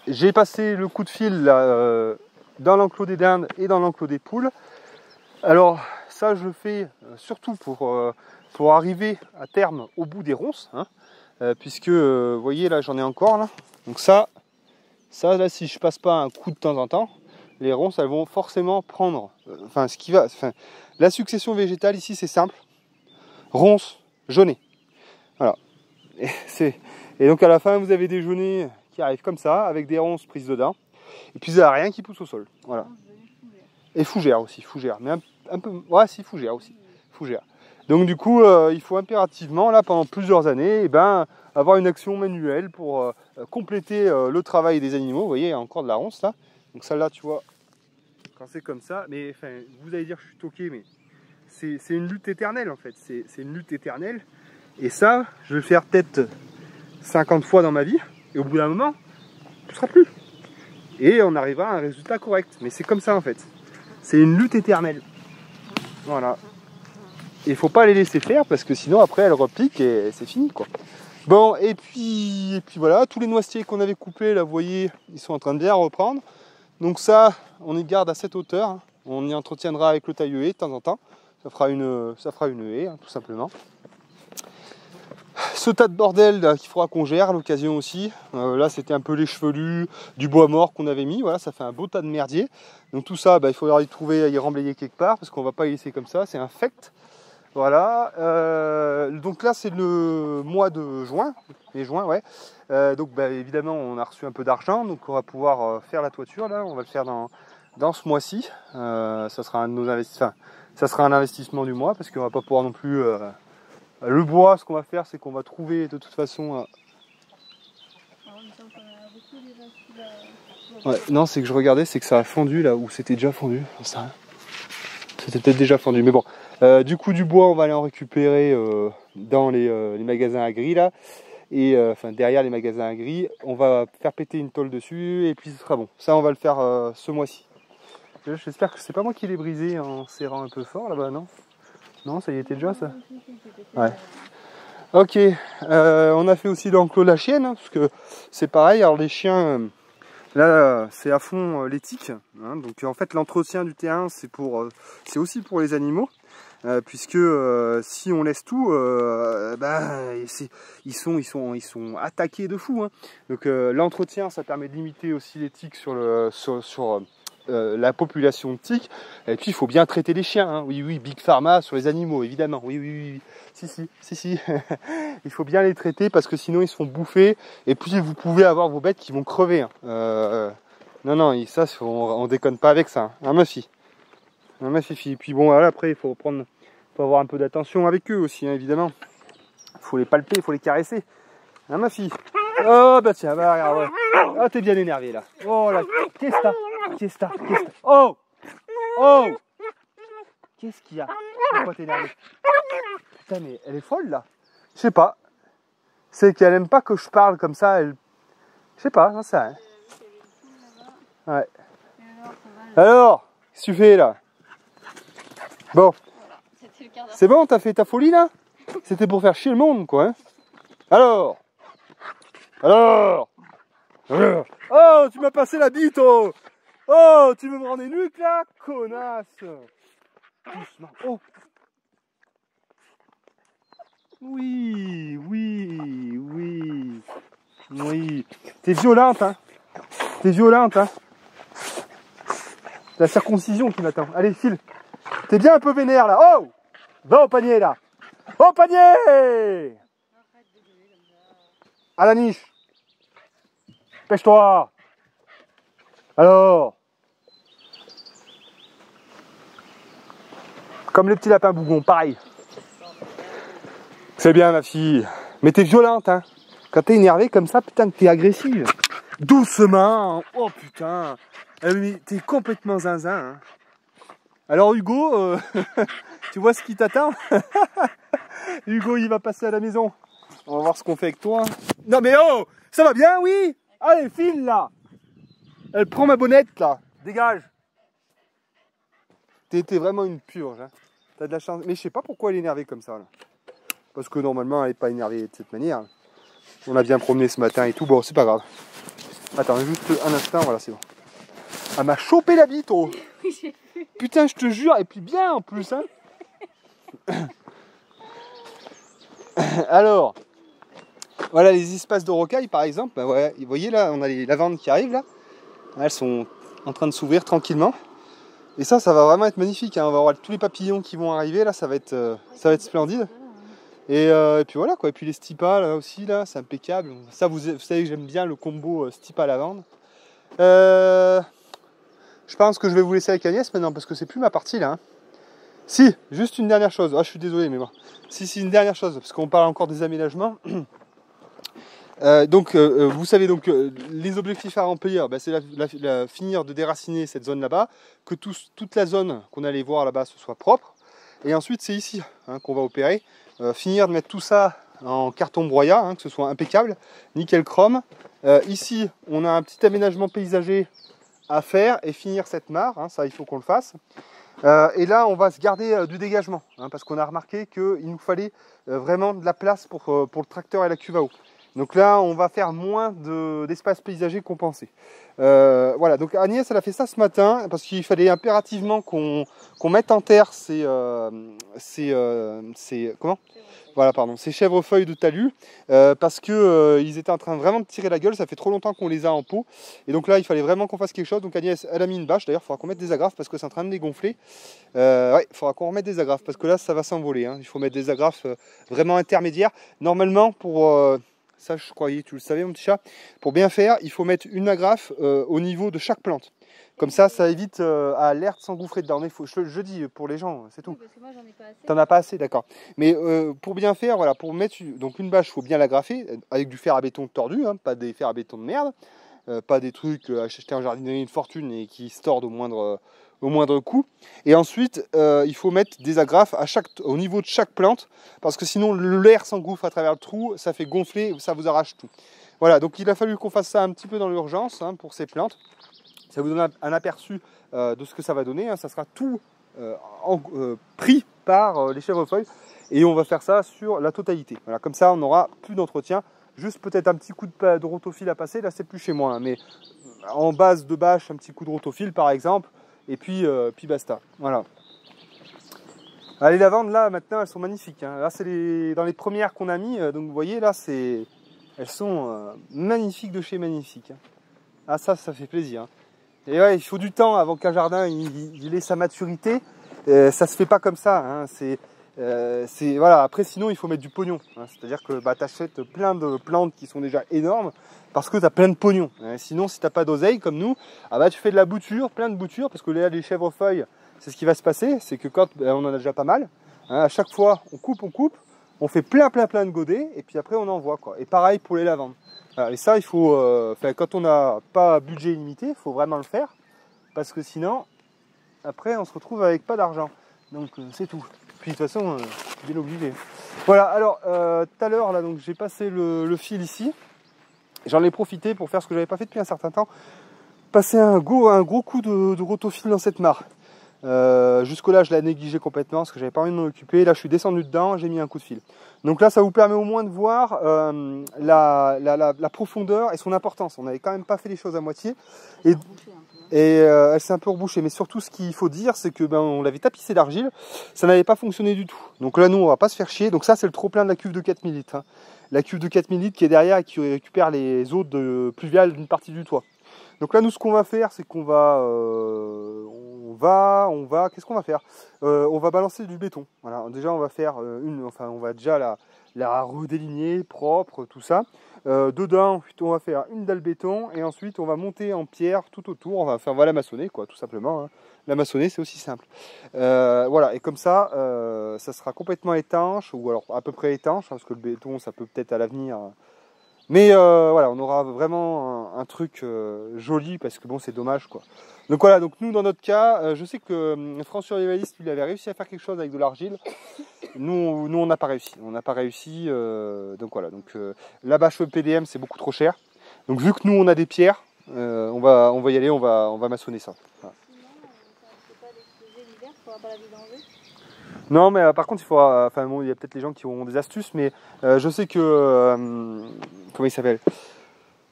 J'ai passé le coup de fil là, dans l'enclos des dindes et dans l'enclos des poules. Alors ça je le fais surtout pour arriver à terme au bout des ronces, puisque vous voyez là j'en ai encore là. Donc ça là si je passe pas un coup de temps en temps, les ronces, elles vont forcément prendre. La succession végétale ici, c'est simple. Ronces, jaunets. Voilà. Et donc à la fin, vous avez des jaunets qui arrivent comme ça, avec des ronces prises dedans. Et puis il n'y a rien qui pousse au sol. Voilà. Et fougère aussi, fougère. Mais un peu. Ouais, si, fougère aussi. Fougère. Donc du coup, il faut impérativement, là, pendant plusieurs années, eh ben, avoir une action manuelle pour compléter le travail des animaux. Vous voyez, il y a encore de la ronce là. Donc celle-là, tu vois, quand c'est comme ça, mais enfin, vous allez dire que je suis toqué, mais c'est une lutte éternelle en fait. C'est une lutte éternelle. Et ça, je vais le faire peut-être 50 fois dans ma vie. Et au bout d'un moment, ce ne sera plus. Et on arrivera à un résultat correct. Mais c'est comme ça en fait. C'est une lutte éternelle. Voilà. Et il faut pas les laisser faire parce que sinon après elles repiquent et c'est fini quoi. Bon, et puis voilà, tous les noisetiers qu'on avait coupés, là vous voyez, ils sont en train de bien reprendre. Donc ça, on les garde à cette hauteur. Hein. On y entretiendra avec le taille-haie de temps en temps. Ça fera une haie, hein, tout simplement. Ce tas de bordel qu'il faudra qu'on gère à l'occasion aussi. Là, c'était un peu les chevelus, du bois mort qu'on avait mis. Voilà, ça fait un beau tas de merdier. Donc tout ça, il faudra y trouver, y remblayer quelque part parce qu'on va pas y laisser comme ça. C'est infect. Voilà. Donc là, c'est le mois de juin. Ouais. Donc évidemment, on a reçu un peu d'argent. Donc on va pouvoir faire la toiture. Là, on va le faire dans ce mois-ci. Ça sera un de nos investissements. Ça sera un investissement du mois parce qu'on va pas pouvoir non plus. Le bois, ce qu'on va faire, c'est qu'on va trouver de toute façon. Ouais, non, c'est que je regardais, c'est que ça a fondu là où c'était déjà fondu. C'était peut-être déjà fondu, mais bon. Du coup, du bois, on va aller en récupérer dans les magasins à gris là. Et derrière les magasins à gris, on va faire péter une tôle dessus et puis ce sera bon. Ça, on va le faire ce mois-ci. J'espère que c'est pas moi qui l'ai brisé en serrant un peu fort là-bas, non? Non, ça y était déjà ça? Ouais. Ok, on a fait aussi l'enclos de la chienne, hein, parce que c'est pareil, alors les chiens, là c'est à fond l'éthique, hein, donc en fait l'entretien du terrain c'est aussi pour les animaux, puisque si on laisse tout, ils sont attaqués de fou, hein. Donc l'entretien ça permet de limiter aussi les tiques sur la population de tiques, et puis il faut bien traiter les chiens, hein. Oui, Big Pharma sur les animaux, évidemment, oui. Si. Il faut bien les traiter parce que sinon ils se font bouffer, et puis vous pouvez avoir vos bêtes qui vont crever, hein. Non, ça, on déconne pas avec ça, hein, ma fille. Hein, ma fille. Et puis bon, voilà, après, il faut avoir un peu d'attention avec eux aussi, hein, évidemment. Il faut les palper, il faut les caresser. Hein, ma fille. Oh, bah tiens, regarde, ouais. Ah, t'es bien énervé, là. Oh, là, qu'est-ce que t'as Oh Qu'est-ce qu'il y a? Pourquoi t'es énervé? Putain, mais elle est folle, là. Je sais pas. C'est qu'elle aime pas que je parle comme ça, elle... Je sais pas, j'en sais rien. Ouais. Alors, qu'est-ce que tu fais là? Bon. C'est bon, t'as fait ta folie là? C'était pour faire chier le monde quoi. Hein. Alors. Oh, tu m'as passé la bite oh. Oh, tu veux me rendre nuque là? Connasse. Doucement. Oh. Oui. T'es violente hein. La circoncision qui m'attend. Allez, file. T'es bien un peu vénère là. Oh! Va au panier là. Au panier! À la niche. Pêche-toi. Alors. Comme les petits lapins bougons, pareil. C'est bien ma fille. Mais t'es violente hein. Quand t'es énervé comme ça, putain que t'es agressive. Doucement. Oh putain. Mais t'es complètement zinzin. Hein. Alors Hugo, tu vois ce qui t'attend? Hugo, il va passer à la maison. On va voir ce qu'on fait avec toi. Non mais oh, ça va bien, oui? Allez, file là. Elle prend ma bonnette là. Dégage. T'es vraiment une purge. Hein. T'as de la chance. Mais je sais pas pourquoi elle est énervée comme ça. Là. Parce que normalement, elle n'est pas énervée de cette manière. On a bien promené ce matin et tout. Bon, c'est pas grave. Attends, juste un instant. Voilà, c'est bon. Elle m'a chopé la bite, oh. Putain, je te jure. Et puis bien en plus. Hein. Alors, voilà les espaces de rocaille par exemple. Bah, voilà, vous voyez là, on a les lavandes qui arrivent là. Elles sont en train de s'ouvrir tranquillement. Et ça va vraiment être magnifique, hein. On va avoir tous les papillons qui vont arriver, là ça va être splendide. Et puis voilà quoi, et puis les stipas là aussi, là c'est impeccable. Ça vous savez que j'aime bien le combo stipa lavande. Je pense que je vais vous laisser avec Agnès maintenant parce que c'est plus ma partie là. Hein. Si, juste une dernière chose, je suis désolé mais bon. Si, une dernière chose, parce qu'on parle encore des aménagements. Vous savez donc les objectifs à remplir, c'est finir de déraciner cette zone là-bas, que toute la zone qu'on allait voir là-bas ce soit propre. Et ensuite c'est ici qu'on va opérer, finir de mettre tout ça en carton broyat, que ce soit impeccable, nickel chrome. Ici on a un petit aménagement paysager à faire et finir cette mare, ça il faut qu'on le fasse. Et là on va se garder du dégagement, parce qu'on a remarqué qu'il nous fallait vraiment de la place pour le tracteur et la cuve à eau. Donc là, on va faire moins d'espace paysager qu'on pensait. Voilà, donc Agnès, elle a fait ça ce matin, parce qu'il fallait impérativement qu'on mette en terre ces chèvrefeuilles de talus, parce que ils étaient en train vraiment de tirer la gueule, ça fait trop longtemps qu'on les a en pot. Et donc là, il fallait vraiment qu'on fasse quelque chose. Donc Agnès, elle a mis une bâche, d'ailleurs, il faudra qu'on mette des agrafes, parce que c'est en train de dégonfler. Ouais, il faudra qu'on remette des agrafes, parce que là, ça va s'envoler. Hein. Il faut mettre des agrafes vraiment intermédiaires. Normalement, pour... ça, je croyais, tu le savais, mon petit chat. Pour bien faire, il faut mettre une agrafe au niveau de chaque plante. Comme ça évite à l'air de s'engouffrer dedans. Mais je dis pour les gens, c'est tout. Oui, parce que moi, j'en ai pas assez. T'en as pas assez, d'accord. Mais pour bien faire, voilà, pour mettre donc une bâche, il faut bien l'agrafer avec du fer à béton tordu, pas des fers à béton de merde, pas des trucs achetés en jardinerie une fortune et qui se tordent au moindre coup. Et ensuite, il faut mettre des agrafes au niveau de chaque plante, parce que sinon l'air s'engouffre à travers le trou, ça fait gonfler, ça vous arrache tout. Voilà, donc il a fallu qu'on fasse ça un petit peu dans l'urgence pour ces plantes. Ça vous donne un aperçu de ce que ça va donner. Ça sera tout pris par les chèvrefeuilles, et on va faire ça sur la totalité. Voilà, comme ça, on n'aura plus d'entretien. Juste peut-être un petit coup de rotofil à passer. Là, c'est plus chez moi, mais en base de bâche, un petit coup de rotofil par exemple. Et puis basta. Voilà. Ah, les lavandes là maintenant elles sont magnifiques. Là c'est dans les premières qu'on a mis. Donc vous voyez là elles sont magnifiques de chez magnifiques. Ah ça fait plaisir. Et ouais, il faut du temps avant qu'un jardin il ait sa maturité. Ça se fait pas comme ça. Voilà. Après sinon il faut mettre du pognon. C'est-à-dire que tu achètes plein de plantes qui sont déjà énormes parce que tu as plein de pognon. Sinon si tu n'as pas d'oseille comme nous, tu fais de la bouture, plein de boutures, parce que là les chèvrefeuilles, c'est ce qui va se passer, c'est que quand on en a déjà pas mal, à chaque fois on coupe, on fait plein de godets et puis après on envoie quoi. Et pareil pour les lavandes. Et ça il faut, quand on n'a pas budget illimité, il faut vraiment le faire, parce que sinon après on se retrouve avec pas d'argent. Donc c'est tout. Puis de toute façon, bien obligé. Voilà, alors tout à l'heure là, donc j'ai passé le fil ici. J'en ai profité pour faire ce que j'avais pas fait depuis un certain temps. Passer un gros coup de rotofil dans cette mare. Jusque là je l'ai négligé complètement parce que j'avais pas envie de m'en occuper. Là je suis descendu dedans, j'ai mis un coup de fil. Donc là ça vous permet au moins de voir la profondeur et son importance. On n'avait quand même pas fait les choses à moitié. Et elle s'est un peu rebouchée. Mais surtout ce qu'il faut dire c'est que on l'avait tapissé d'argile. Ça n'avait pas fonctionné du tout. Donc là nous on va pas se faire chier. Donc ça c'est le trop plein de la cuve de 4000 litres. La cuve de 4000 litres qui est derrière et qui récupère les eaux pluviales d'une partie du toit. Donc là nous ce qu'on va faire c'est qu'on va qu'est-ce qu'on va faire, on va balancer du béton. Voilà, déjà on va faire on va déjà la redéligner propre, tout ça. Dedans on va faire une dalle béton et ensuite on va monter en pierre tout autour. On va la maçonner quoi, tout simplement. La maçonner c'est aussi simple. Voilà, et comme ça ça sera complètement étanche, ou alors à peu près étanche, parce que le béton ça peut peut-être à l'avenir. Mais voilà, on aura vraiment un truc joli, parce que bon c'est dommage quoi. Donc voilà, donc nous dans notre cas, je sais que France Survivaliste il avait réussi à faire quelque chose avec de l'argile. Nous on n'a pas réussi. On n'a pas réussi. Donc voilà, donc la bâche PDM c'est beaucoup trop cher. Donc vu que nous on a des pierres, on va y aller, on va maçonner ça. Voilà. Non, mais par contre, il faudra. Enfin, bon, il y a peut-être les gens qui auront des astuces, mais je sais que. Comment il s'appelle,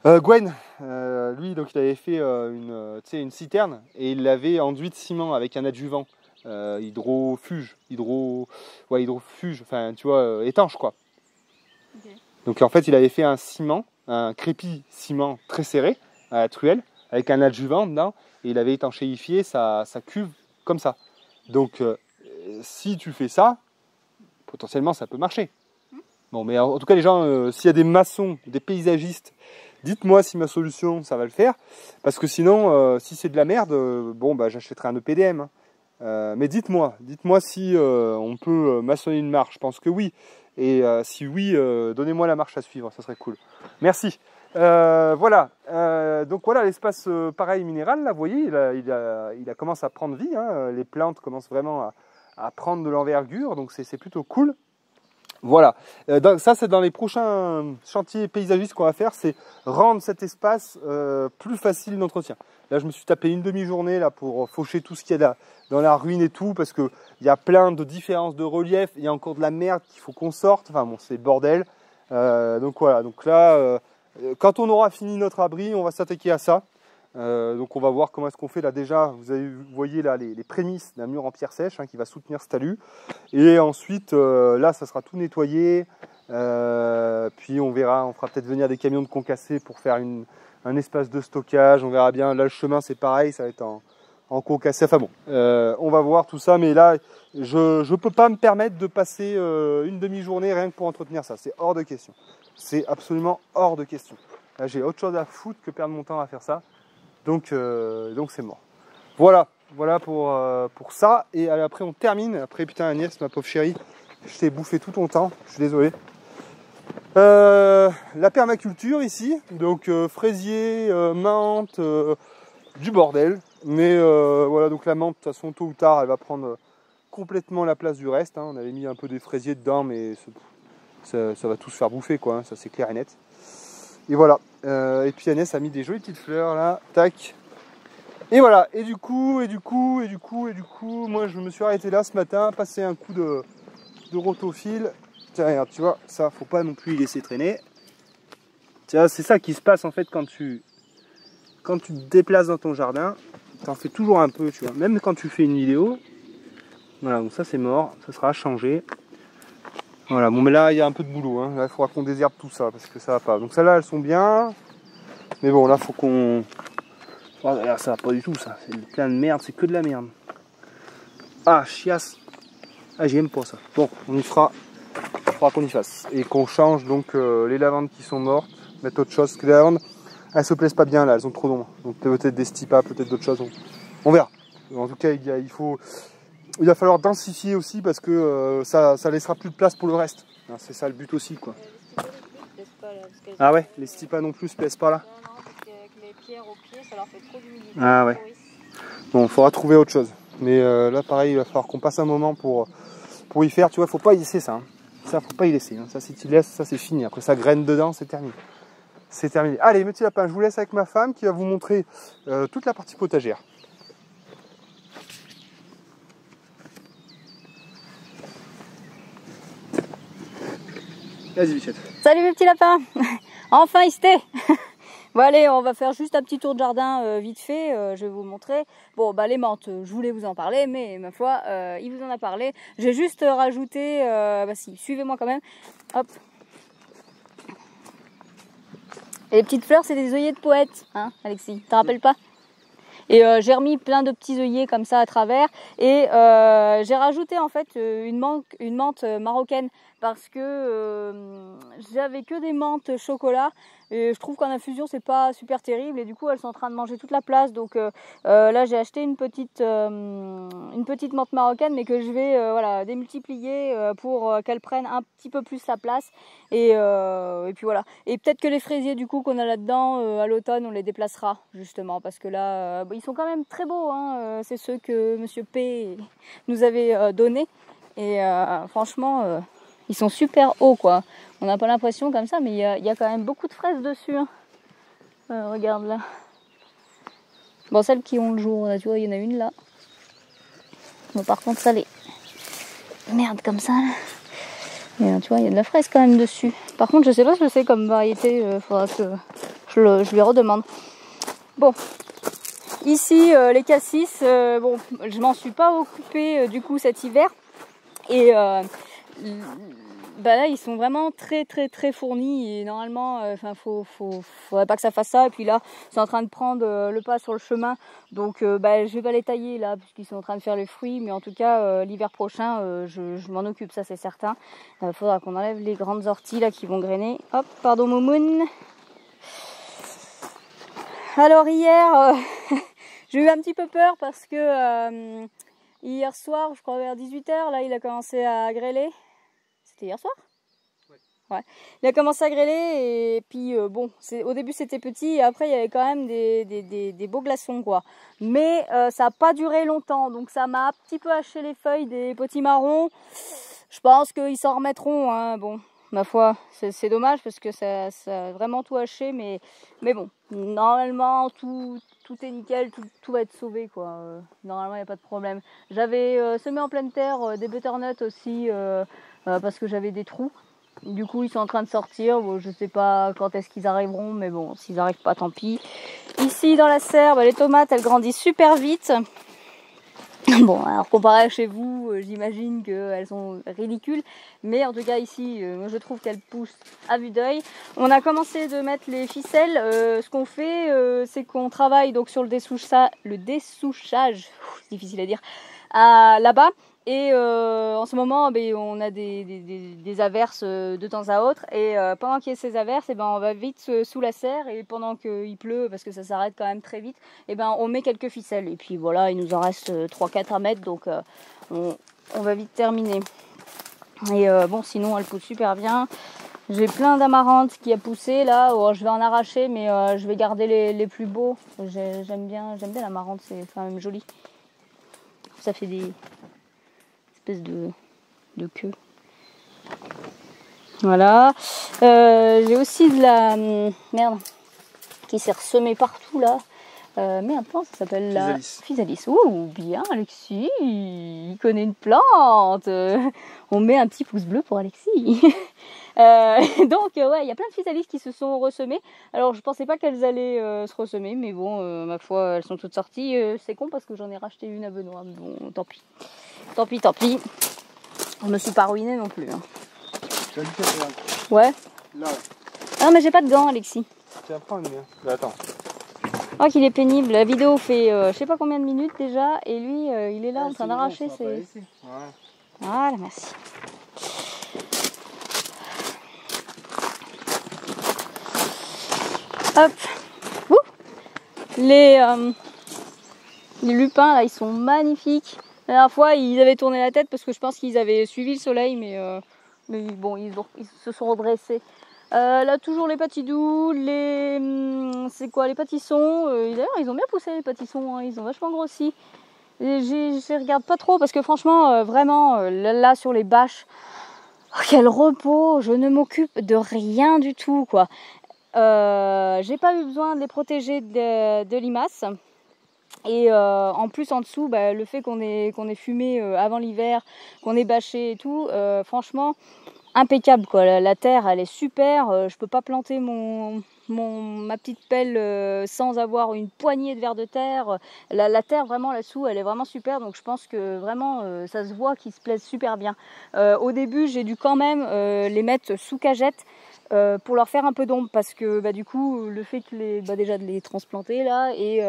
Gwen, lui, donc il avait fait une citerne et il l'avait enduit de ciment avec un adjuvant hydrofuge, enfin, tu vois, étanche quoi. Okay. Donc en fait, il avait fait un crépi ciment très serré à la truelle, avec un adjuvant dedans, et il avait étanchéifié sa cuve comme ça. Donc si tu fais ça, potentiellement ça peut marcher. Bon, mais en tout cas les gens, s'il y a des maçons, des paysagistes, dites-moi si ma solution ça va le faire, parce que sinon si c'est de la merde, bon bah j'achèterai un EPDM. Hein. Mais dites-moi si on peut maçonner une marche. Je pense que oui. Et si oui, donnez-moi la marche à suivre, ça serait cool. Merci. Voilà. Donc voilà l'espace pareil minéral. Là, vous voyez, il a commencé à prendre vie. Hein. Les plantes commencent vraiment à prendre de l'envergure. Donc c'est plutôt cool. Voilà, ça c'est dans les prochains chantiers paysagistes qu'on va faire, c'est rendre cet espace plus facile d'entretien. Là je me suis tapé une demi-journée là pour faucher tout ce qu'il y a dans la ruine et tout, parce qu'il y a plein de différences de relief, il y a encore de la merde qu'il faut qu'on sorte, enfin bon c'est bordel. Donc voilà, donc là, quand on aura fini notre abri, on va s'attaquer à ça. Donc on va voir comment est-ce qu'on fait là déjà. Vous voyez là les prémices d'un mur en pierre sèche qui va soutenir ce talus. Et ensuite là ça sera tout nettoyé. Puis on verra, on fera peut-être venir des camions de concassés pour faire un espace de stockage. On verra bien. Là le chemin c'est pareil, ça va être en concassé. Enfin bon, on va voir tout ça. Mais là je peux pas me permettre de passer une demi-journée rien que pour entretenir ça. C'est hors de question. C'est absolument hors de question. Là j'ai autre chose à foutre que perdre mon temps à faire ça. Donc c'est mort. Voilà pour ça. Et après on termine. Après putain Agnès, ma pauvre chérie, je t'ai bouffé tout ton temps. Je suis désolé. La permaculture ici, donc fraisier, menthe, du bordel. Mais voilà, donc la menthe de toute façon tôt ou tard elle va prendre complètement la place du reste. Hein. On avait mis un peu des fraisiers dedans, mais ça va tout se faire bouffer quoi. Hein. Ça c'est clair et net. Et voilà, et puis Agnès a mis des jolies petites fleurs là, tac. Et voilà, et du coup, moi je me suis arrêté là ce matin, passer un coup de rotophile. Tiens, regarde, tu vois, ça faut pas non plus y laisser traîner. Tiens, c'est ça qui se passe en fait quand tu te déplaces dans ton jardin, t'en fais toujours un peu, tu vois, même quand tu fais une vidéo. Voilà, donc ça c'est mort, ça sera à changer. Voilà, bon mais là il y a un peu de boulot, hein. Là il faudra qu'on désherbe tout ça parce que ça va pas. Donc celles-là elles sont bien, mais bon là faut qu'on... Oh, là, ça va pas du tout ça, c'est plein de merde, c'est que de la merde. Ah chiasse. Ah j'aime pas ça. Bon on y fera, il faudra qu'on y fasse. Et qu'on change donc les lavandes qui sont mortes, mettre autre chose, parce que les lavandes elles se plaisent pas bien là, elles ont trop d'ombre. Donc peut-être des stipas, peut-être d'autres choses, on verra. En tout cas il va falloir densifier aussi parce que ça laissera plus de place pour le reste. C'est ça le but aussi quoi. Ah ouais, les stipas non plus se plaisent pas là. Non, parce qu'avec les pierres au pied, ça leur fait trop d'humidité. Ah ouais. Bon, il faudra trouver autre chose. Mais là pareil, il va falloir qu'on passe un moment pour y faire. Tu vois, faut pas y laisser ça. Hein. Ça, faut pas y laisser. Hein. Ça, si tu laisses, ça c'est fini. Après ça graine dedans, c'est terminé. C'est terminé. Allez, mes petits lapins, je vous laisse avec ma femme qui va vous montrer toute la partie potagère. Vas-y Bichette. Salut mes petits lapins. Enfin Isté. Bon allez, on va faire juste un petit tour de jardin vite fait, je vais vous montrer. Bon bah les menthes, je voulais vous en parler, mais ma foi, il vous en a parlé. J'ai juste rajouté, bah si, suivez-moi quand même. Hop. Et les petites fleurs, c'est des œillets de poète, hein Alexis, t'en rappelles pas? Et j'ai remis plein de petits œillets comme ça à travers. Et j'ai rajouté en fait une menthe marocaine parce que j'avais que des menthes chocolat. Et je trouve qu'en infusion c'est pas super terrible et du coup elles sont en train de manger toute la place. Donc là j'ai acheté une petite menthe marocaine mais que je vais voilà, démultiplier pour qu'elle prenne un petit peu plus la place. Et puis voilà. Et peut-être que les fraisiers du coup qu'on a là-dedans à l'automne on les déplacera justement parce que là ils sont quand même très beaux. Hein. C'est ceux que Monsieur P nous avait donnés et franchement ils sont super hauts quoi. On n'a pas l'impression comme ça, mais il y a quand même beaucoup de fraises dessus. Hein. Regarde là. Bon, celles qui ont le jour, là, tu vois, il y en a une là. Bon, par contre, ça les merde comme ça. Là. Et, tu vois, il y a de la fraise quand même dessus. Par contre, je sais pas ce que c'est comme variété. Faudra que je lui redemande. Bon. Ici, les cassis, bon, je m'en suis pas occupée du coup cet hiver. Et bah là ils sont vraiment très très très fournis et normalement faudrait pas que ça fasse ça. Et puis là c'est en train de prendre le pas sur le chemin, donc je vais pas les tailler là puisqu'ils sont en train de faire les fruits, mais en tout cas l'hiver prochain je m'en occupe, ça c'est certain. Faudra qu'on enlève les grandes orties là qui vont grainer. Hop, pardon Momoun. Alors hier j'ai eu un petit peu peur parce que hier soir, je crois vers 18h, là il a commencé à grêler. C'était hier soir ? Ouais. Il a commencé à grêler et puis bon, au début c'était petit et après il y avait quand même des beaux glaçons quoi. Mais ça n'a pas duré longtemps, donc ça m'a un petit peu haché les feuilles des potimarrons. Je pense qu'ils s'en remettront, hein. Bon, ma foi, c'est dommage parce que ça a vraiment tout haché, mais bon, normalement tout est nickel, tout va être sauvé quoi. Normalement il n'y a pas de problème. J'avais semé en pleine terre des butternuts aussi parce que j'avais des trous. Du coup ils sont en train de sortir, bon, je sais pas quand est-ce qu'ils arriveront, mais bon, s'ils n'arrivent pas tant pis. Ici dans la serre, les tomates elles grandissent super vite. Bon, alors comparé à chez vous, j'imagine qu'elles sont ridicules, mais en tout cas ici, moi je trouve qu'elles poussent à vue d'œil. On a commencé de mettre les ficelles. Ce qu'on fait, c'est qu'on travaille donc sur le dessouchage, c'est difficile à dire, là-bas. Et en ce moment, on a des averses de temps à autre. Et pendant qu'il y a ces averses, on va vite sous la serre. Et pendant qu'il pleut, parce que ça s'arrête quand même très vite, on met quelques ficelles. Et puis voilà, il nous en reste 3-4 à mettre. Donc on va vite terminer. Et bon, sinon, elle pousse super bien. J'ai plein d'amaranthes qui a poussé là. Oh, je vais en arracher, mais je vais garder les plus beaux. J'aime bien l'amarante, c'est quand même joli. Ça fait des espèce de queue. Voilà. J'ai aussi de la merde qui s'est ressemée partout là. Merde, comment ça s'appelle là? Physalis. Ouh, bien Alexis, il connaît une plante. On met un petit pouce bleu pour Alexis. Donc ouais, il y a plein de physalis qui se sont ressemées. Alors je pensais pas qu'elles allaient se ressemer, mais bon, ma foi, elles sont toutes sorties. C'est con parce que j'en ai racheté une à Benoît. Bon, tant pis. Tant pis. Je me suis pas ruinée non plus. Hein. Ouais. Là. Ah mais j'ai pas de gants, Alexis. Tiens, prends une mienne. Mais attends. Oh qu'il est pénible. La vidéo fait je sais pas combien de minutes déjà, et lui il est là en train d'arracher ses. Ouais. Voilà, merci. Hop. Les lupins là, ils sont magnifiques. La dernière fois, ils avaient tourné la tête parce que je pense qu'ils avaient suivi le soleil, mais bon, ils se sont redressés. Là, toujours les patidous, c'est quoi, les patissons. D'ailleurs, ils ont bien poussé les patissons, hein, ils ont vachement grossi. Je regarde pas trop parce que franchement, vraiment, là sur les bâches, oh, quel repos, je ne m'occupe de rien du tout, quoi. J'ai pas eu besoin de les protéger de limaces. Et en plus en dessous, le fait qu'on ait fumé avant l'hiver, qu'on ait bâché et tout, franchement impeccable quoi. La terre elle est super, je peux pas planter ma petite pelle sans avoir une poignée de vers de terre. La terre vraiment là-dessous elle est vraiment super, donc je pense que vraiment ça se voit qu'ils se plaisent super bien. Au début j'ai dû quand même les mettre sous cagette pour leur faire un peu d'ombre parce que du coup le fait que déjà de les transplanter là et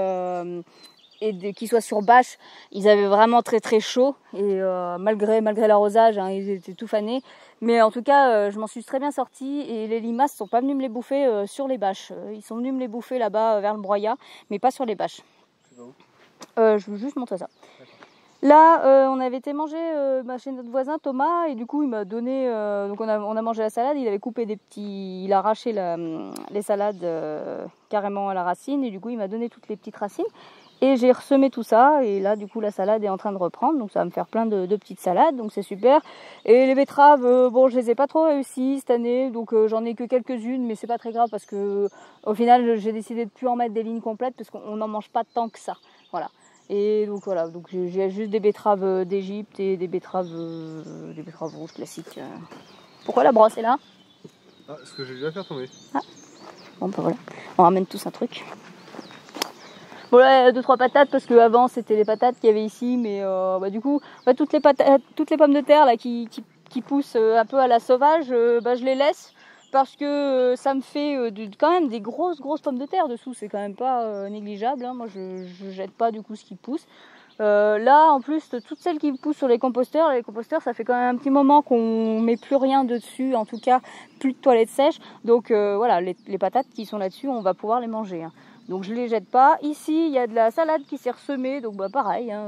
qu'ils soient sur bâche, ils avaient vraiment très très chaud et malgré l'arrosage, hein, ils étaient tout fanés. Mais en tout cas, je m'en suis très bien sortie et les limaces ne sont pas venus me les bouffer sur les bâches. Ils sont venus me les bouffer là-bas vers le broyat, mais pas sur les bâches. Je veux juste montrer ça. Là, on avait été manger chez notre voisin Thomas et du coup il m'a donné. Donc on a mangé la salade. Il avait coupé il a arraché les salades carrément à la racine et du coup il m'a donné toutes les petites racines. Et j'ai ressemé tout ça et là du coup la salade est en train de reprendre, donc ça va me faire plein de petites salades, donc c'est super. Et les betteraves, bon je les ai pas trop réussies cette année, donc j'en ai que quelques-unes, mais c'est pas très grave parce que au final j'ai décidé de plus en mettre des lignes complètes parce qu'on n'en mange pas tant que ça, voilà. Et donc voilà, donc j'ai juste des betteraves d'Égypte et des betteraves rouges classiques. Pourquoi la brosse est là? Ah, ce que j'ai déjà fait tomber. Ah. Bon voilà, on ramène tous un truc. Voilà, 2-3 patates parce que avant c'était les patates qu'il y avait ici, mais du coup toutes les pommes de terre là qui qui poussent un peu à la sauvage, je les laisse parce que ça me fait quand même des grosses pommes de terre dessous. C'est quand même pas négligeable, hein. Moi, je jette pas du coup ce qui pousse. Là, en plus, toutes celles qui poussent sur les composteurs, ça fait quand même un petit moment qu'on met plus rien dessus, en tout cas plus de toilettes sèches. Donc voilà, les patates qui sont là-dessus, on va pouvoir les manger, hein. Donc je les jette pas. Ici, il y a de la salade qui s'est ressemée, donc pareil, hein,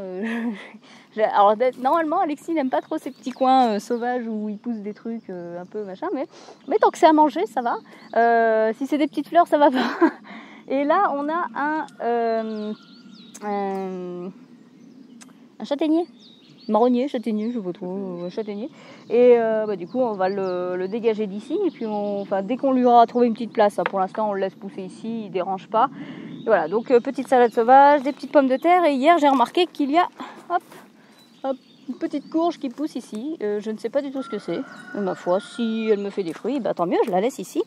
alors normalement, Alexis n'aime pas trop ces petits coins sauvages où il pousse des trucs un peu machin, mais tant que c'est à manger, ça va. Si c'est des petites fleurs, ça va pas. Et là, on a un châtaignier, marronnier, châtaignier, je sais pas trop, châtaignier. Et du coup, on va le dégager d'ici. Et puis, dès qu'on lui aura trouvé une petite place, hein, pour l'instant, on le laisse pousser ici, il dérange pas. Et voilà, donc petite salade sauvage, des petites pommes de terre. Et hier, j'ai remarqué qu'il y a, une petite courge qui pousse ici. Je ne sais pas du tout ce que c'est. Ma foi, si elle me fait des fruits, tant mieux, je la laisse ici.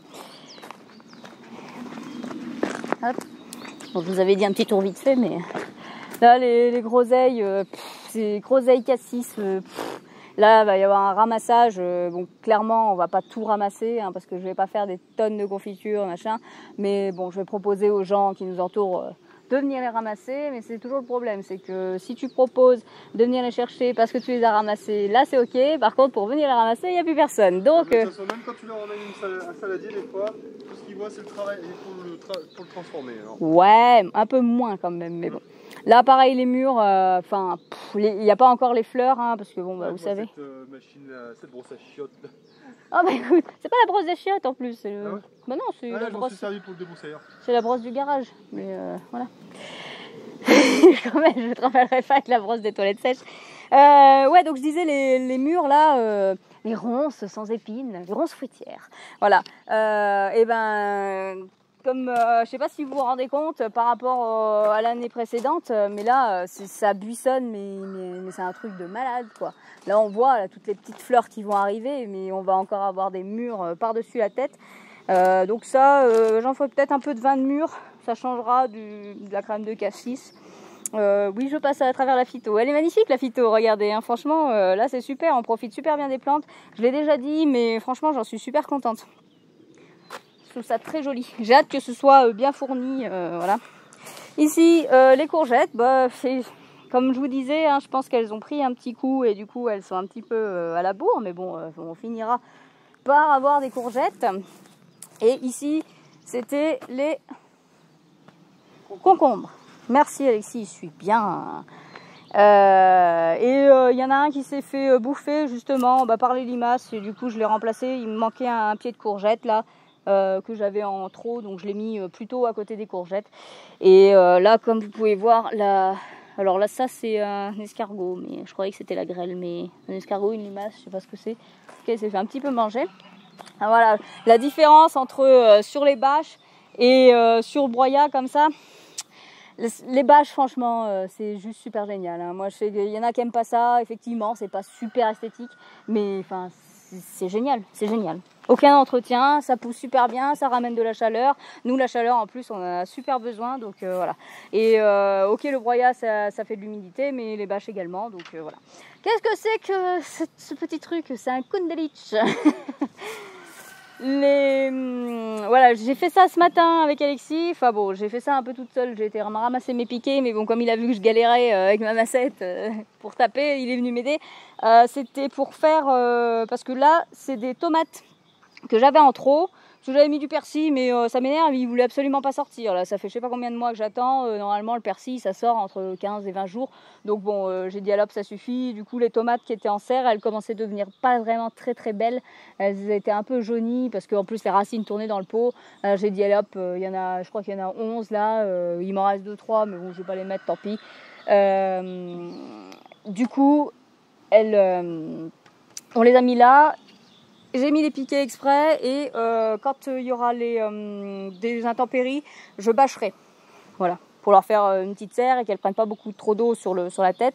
Hop. Bon, je vous avais dit un petit tour vite fait, mais là, les groseilles, c'est groseilles cassis. Là, il va y avoir un ramassage. Bon, clairement, on va pas tout ramasser, hein, parce que je vais pas faire des tonnes de confiture, machin. Mais bon, je vais proposer aux gens qui nous entourent de venir les ramasser. Mais c'est toujours le problème, c'est que si tu proposes de venir les chercher parce que tu les as ramassés, là c'est ok. Par contre, pour venir les ramasser, il n'y a plus personne. Donc, de toute façon, même quand tu leur emmènes un saladier, des fois, tout ce qu'ils voient, c'est le travail pour le transformer. Alors. Ouais, un peu moins quand même, mais bon. Là, pareil, les murs, il n'y a pas encore les fleurs, hein, parce que bon, vous savez. Cette brosse à chiottes. Ah bah écoute, c'est pas la brosse des chiottes en plus. C'est Ah ouais bah non, c'est la brosse. servi pour le débroussailleur. C'est la brosse du garage, mais voilà. Quand même, je te rappellerai pas avec la brosse des toilettes sèches. Ouais, donc je disais les murs là, les ronces sans épines, les ronces fruitières. Voilà. Comme je sais pas si vous vous rendez compte par rapport à l'année précédente, mais là ça buissonne, mais c'est un truc de malade quoi. Là on voit toutes les petites fleurs qui vont arriver, mais on va encore avoir des murs par-dessus la tête. Donc ça, j'en ferai peut-être un peu de vin de mûre, ça changera de la crème de cassis. Oui, je passe à travers la phyto. Elle est magnifique la phyto, regardez, hein. Franchement, là c'est super, on profite super bien des plantes. Je l'ai déjà dit, mais franchement j'en suis super contente. Je trouve ça très joli. J'ai hâte que ce soit bien fourni, voilà. Ici, les courgettes, c'est comme je vous disais, hein, je pense qu'elles ont pris un petit coup et du coup elles sont un petit peu à la bourre, mais bon, on finira par avoir des courgettes. Et ici, c'était les concombres. Merci Alexis, il suit bien. Il y en a un qui s'est fait bouffer justement par les limaces et du coup je l'ai remplacé. Il me manquait un pied de courgette là. Que j'avais en trop, donc je l'ai mis plutôt à côté des courgettes. Et là, comme vous pouvez voir, alors là, ça c'est un escargot, mais je croyais que c'était la grêle, mais un escargot, une limace, je sais pas ce que c'est. Ok, il s'est fait un petit peu manger. Ah, voilà, la différence entre sur les bâches et sur le broyat comme ça. Les bâches, franchement, c'est juste super génial, hein. Moi, je sais qu'il y en a qui aiment pas ça. Effectivement, c'est pas super esthétique, mais enfin, c'est génial, c'est génial. Aucun entretien, ça pousse super bien, ça ramène de la chaleur. Nous, la chaleur, en plus, on en a super besoin, donc voilà. Et ok, le broyat, ça fait de l'humidité, mais les bâches également, donc voilà. Qu'est-ce que c'est que ce petit truc? C'est un kundelich. Voilà, j'ai fait ça ce matin avec Alexis. Enfin bon, j'ai fait ça un peu toute seule. J'ai été ramasser mes piquets, mais bon, comme il a vu que je galérais avec ma massette pour taper, il est venu m'aider. C'était pour faire parce que là, c'est des tomates que j'avais en trop. Parce que j'avais mis du persil, mais ça m'énerve, il voulait absolument pas sortir. Là, ça fait je sais pas combien de mois que j'attends. Normalement, le persil, ça sort entre 15 et 20 jours. Donc bon, j'ai dit à l'hop, ça suffit. Du coup, les tomates qui étaient en serre, elles commençaient à devenir pas vraiment très très belles. Elles étaient un peu jaunies parce qu'en plus, les racines tournaient dans le pot. J'ai dit, allez hop, je crois qu'il y en a 11 là. Il m'en reste 2-3, mais bon, je vais pas les mettre, tant pis. Du coup, on les a mis là. J'ai mis les piquets exprès et quand il y aura des intempéries, je bâcherai. Voilà, pour leur faire une petite serre et qu'elles prennent pas beaucoup trop d'eau sur la tête.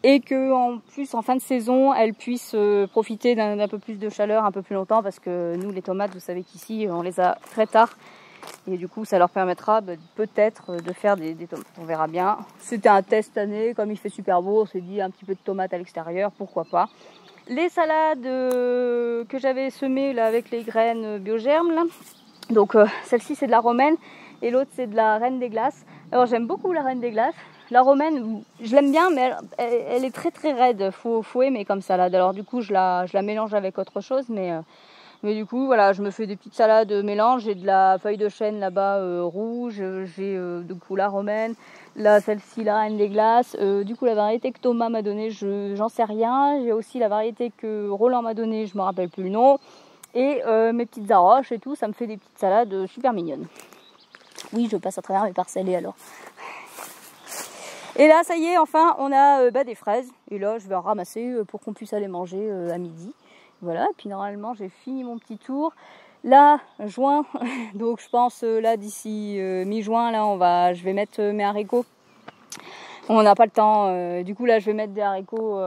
Et que en plus, en fin de saison, elles puissent profiter d'un peu plus de chaleur un peu plus longtemps parce que nous, les tomates, vous savez qu'ici, on les a très tard. Et du coup, ça leur permettra peut-être de faire des tomates. On verra bien. C'était un test cette année. Comme il fait super beau, on s'est dit un petit peu de tomates à l'extérieur, pourquoi pas. les salades que j'avais semées là, avec les graines biogermes. Là. Donc celle-ci c'est de la romaine et l'autre c'est de la reine des glaces. Alors j'aime beaucoup la reine des glaces. La romaine, je l'aime bien, mais elle est très très raide. Faut aimer comme salade. Alors du coup je la mélange avec autre chose, mais du coup voilà, je me fais des petites salades mélange. J'ai de la feuille de chêne là-bas rouge. J'ai du coup la romaine. Là, celle-ci, la reine des glaces. Du coup, la variété que Thomas m'a donnée, j'en sais rien. J'ai aussi la variété que Roland m'a donnée, je me rappelle plus le nom. Et mes petites arroches et tout, ça me fait des petites salades super mignonnes. Oui, je passe à travers mes parcelles et alors. Et là, ça y est, enfin, on a des fraises. Et là, je vais en ramasser pour qu'on puisse aller manger à midi. Voilà, et puis normalement, j'ai fini mon petit tour. Là, juin, donc je pense là d'ici mi-juin, là je vais mettre mes haricots. On n'a pas le temps, du coup là je vais mettre des haricots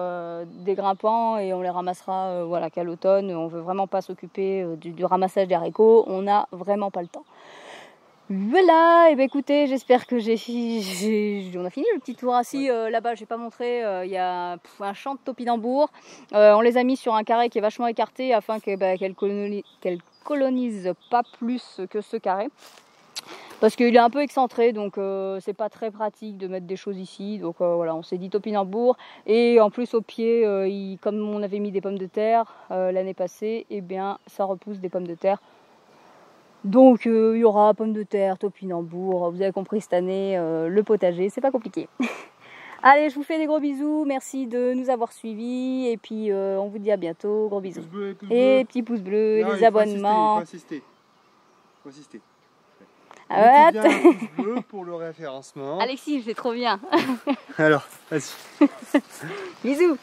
des grimpants et on les ramassera voilà, qu'à l'automne. On veut vraiment pas s'occuper du ramassage des haricots, on n'a vraiment pas le temps. Voilà, et bien écoutez, j'espère que on a fini le petit tour. Assis là-bas, j'ai pas montré, il y a un champ de topinambour. On les a mis sur un carré qui est vachement écarté afin qu'elle colonise pas plus que ce carré. Parce qu'il est un peu excentré, donc c'est pas très pratique de mettre des choses ici. Donc voilà, on s'est dit topinambour. Et en plus au pied, comme on avait mis des pommes de terre l'année passée, et bien ça repousse des pommes de terre. Donc il y aura pommes de terre, topinambour, vous avez compris cette année, le potager, c'est pas compliqué. Allez, je vous fais des gros bisous, merci de nous avoir suivis, et puis on vous dit à bientôt, gros bisous. Et petits pouces bleus, les abonnements. Il faut assister. Ah ouais. Un pouce bleu pour le référencement. Alexis, je fais trop bien. Alors, vas-y. Bisous.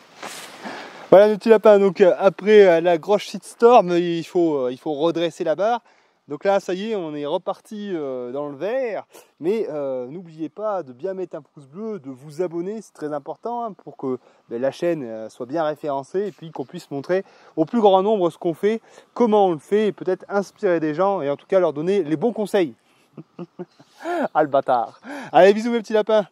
Voilà nos petits lapins, donc après la grosse shitstorm, il faut redresser la barre. Donc là, ça y est, on est reparti dans le vert. Mais n'oubliez pas de bien mettre un pouce bleu, de vous abonner, c'est très important hein, pour que la chaîne soit bien référencée et puis qu'on puisse montrer au plus grand nombre ce qu'on fait, comment on le fait et peut-être inspirer des gens et en tout cas leur donner les bons conseils. Ah le bâtard. Allez, bisous mes petits lapins.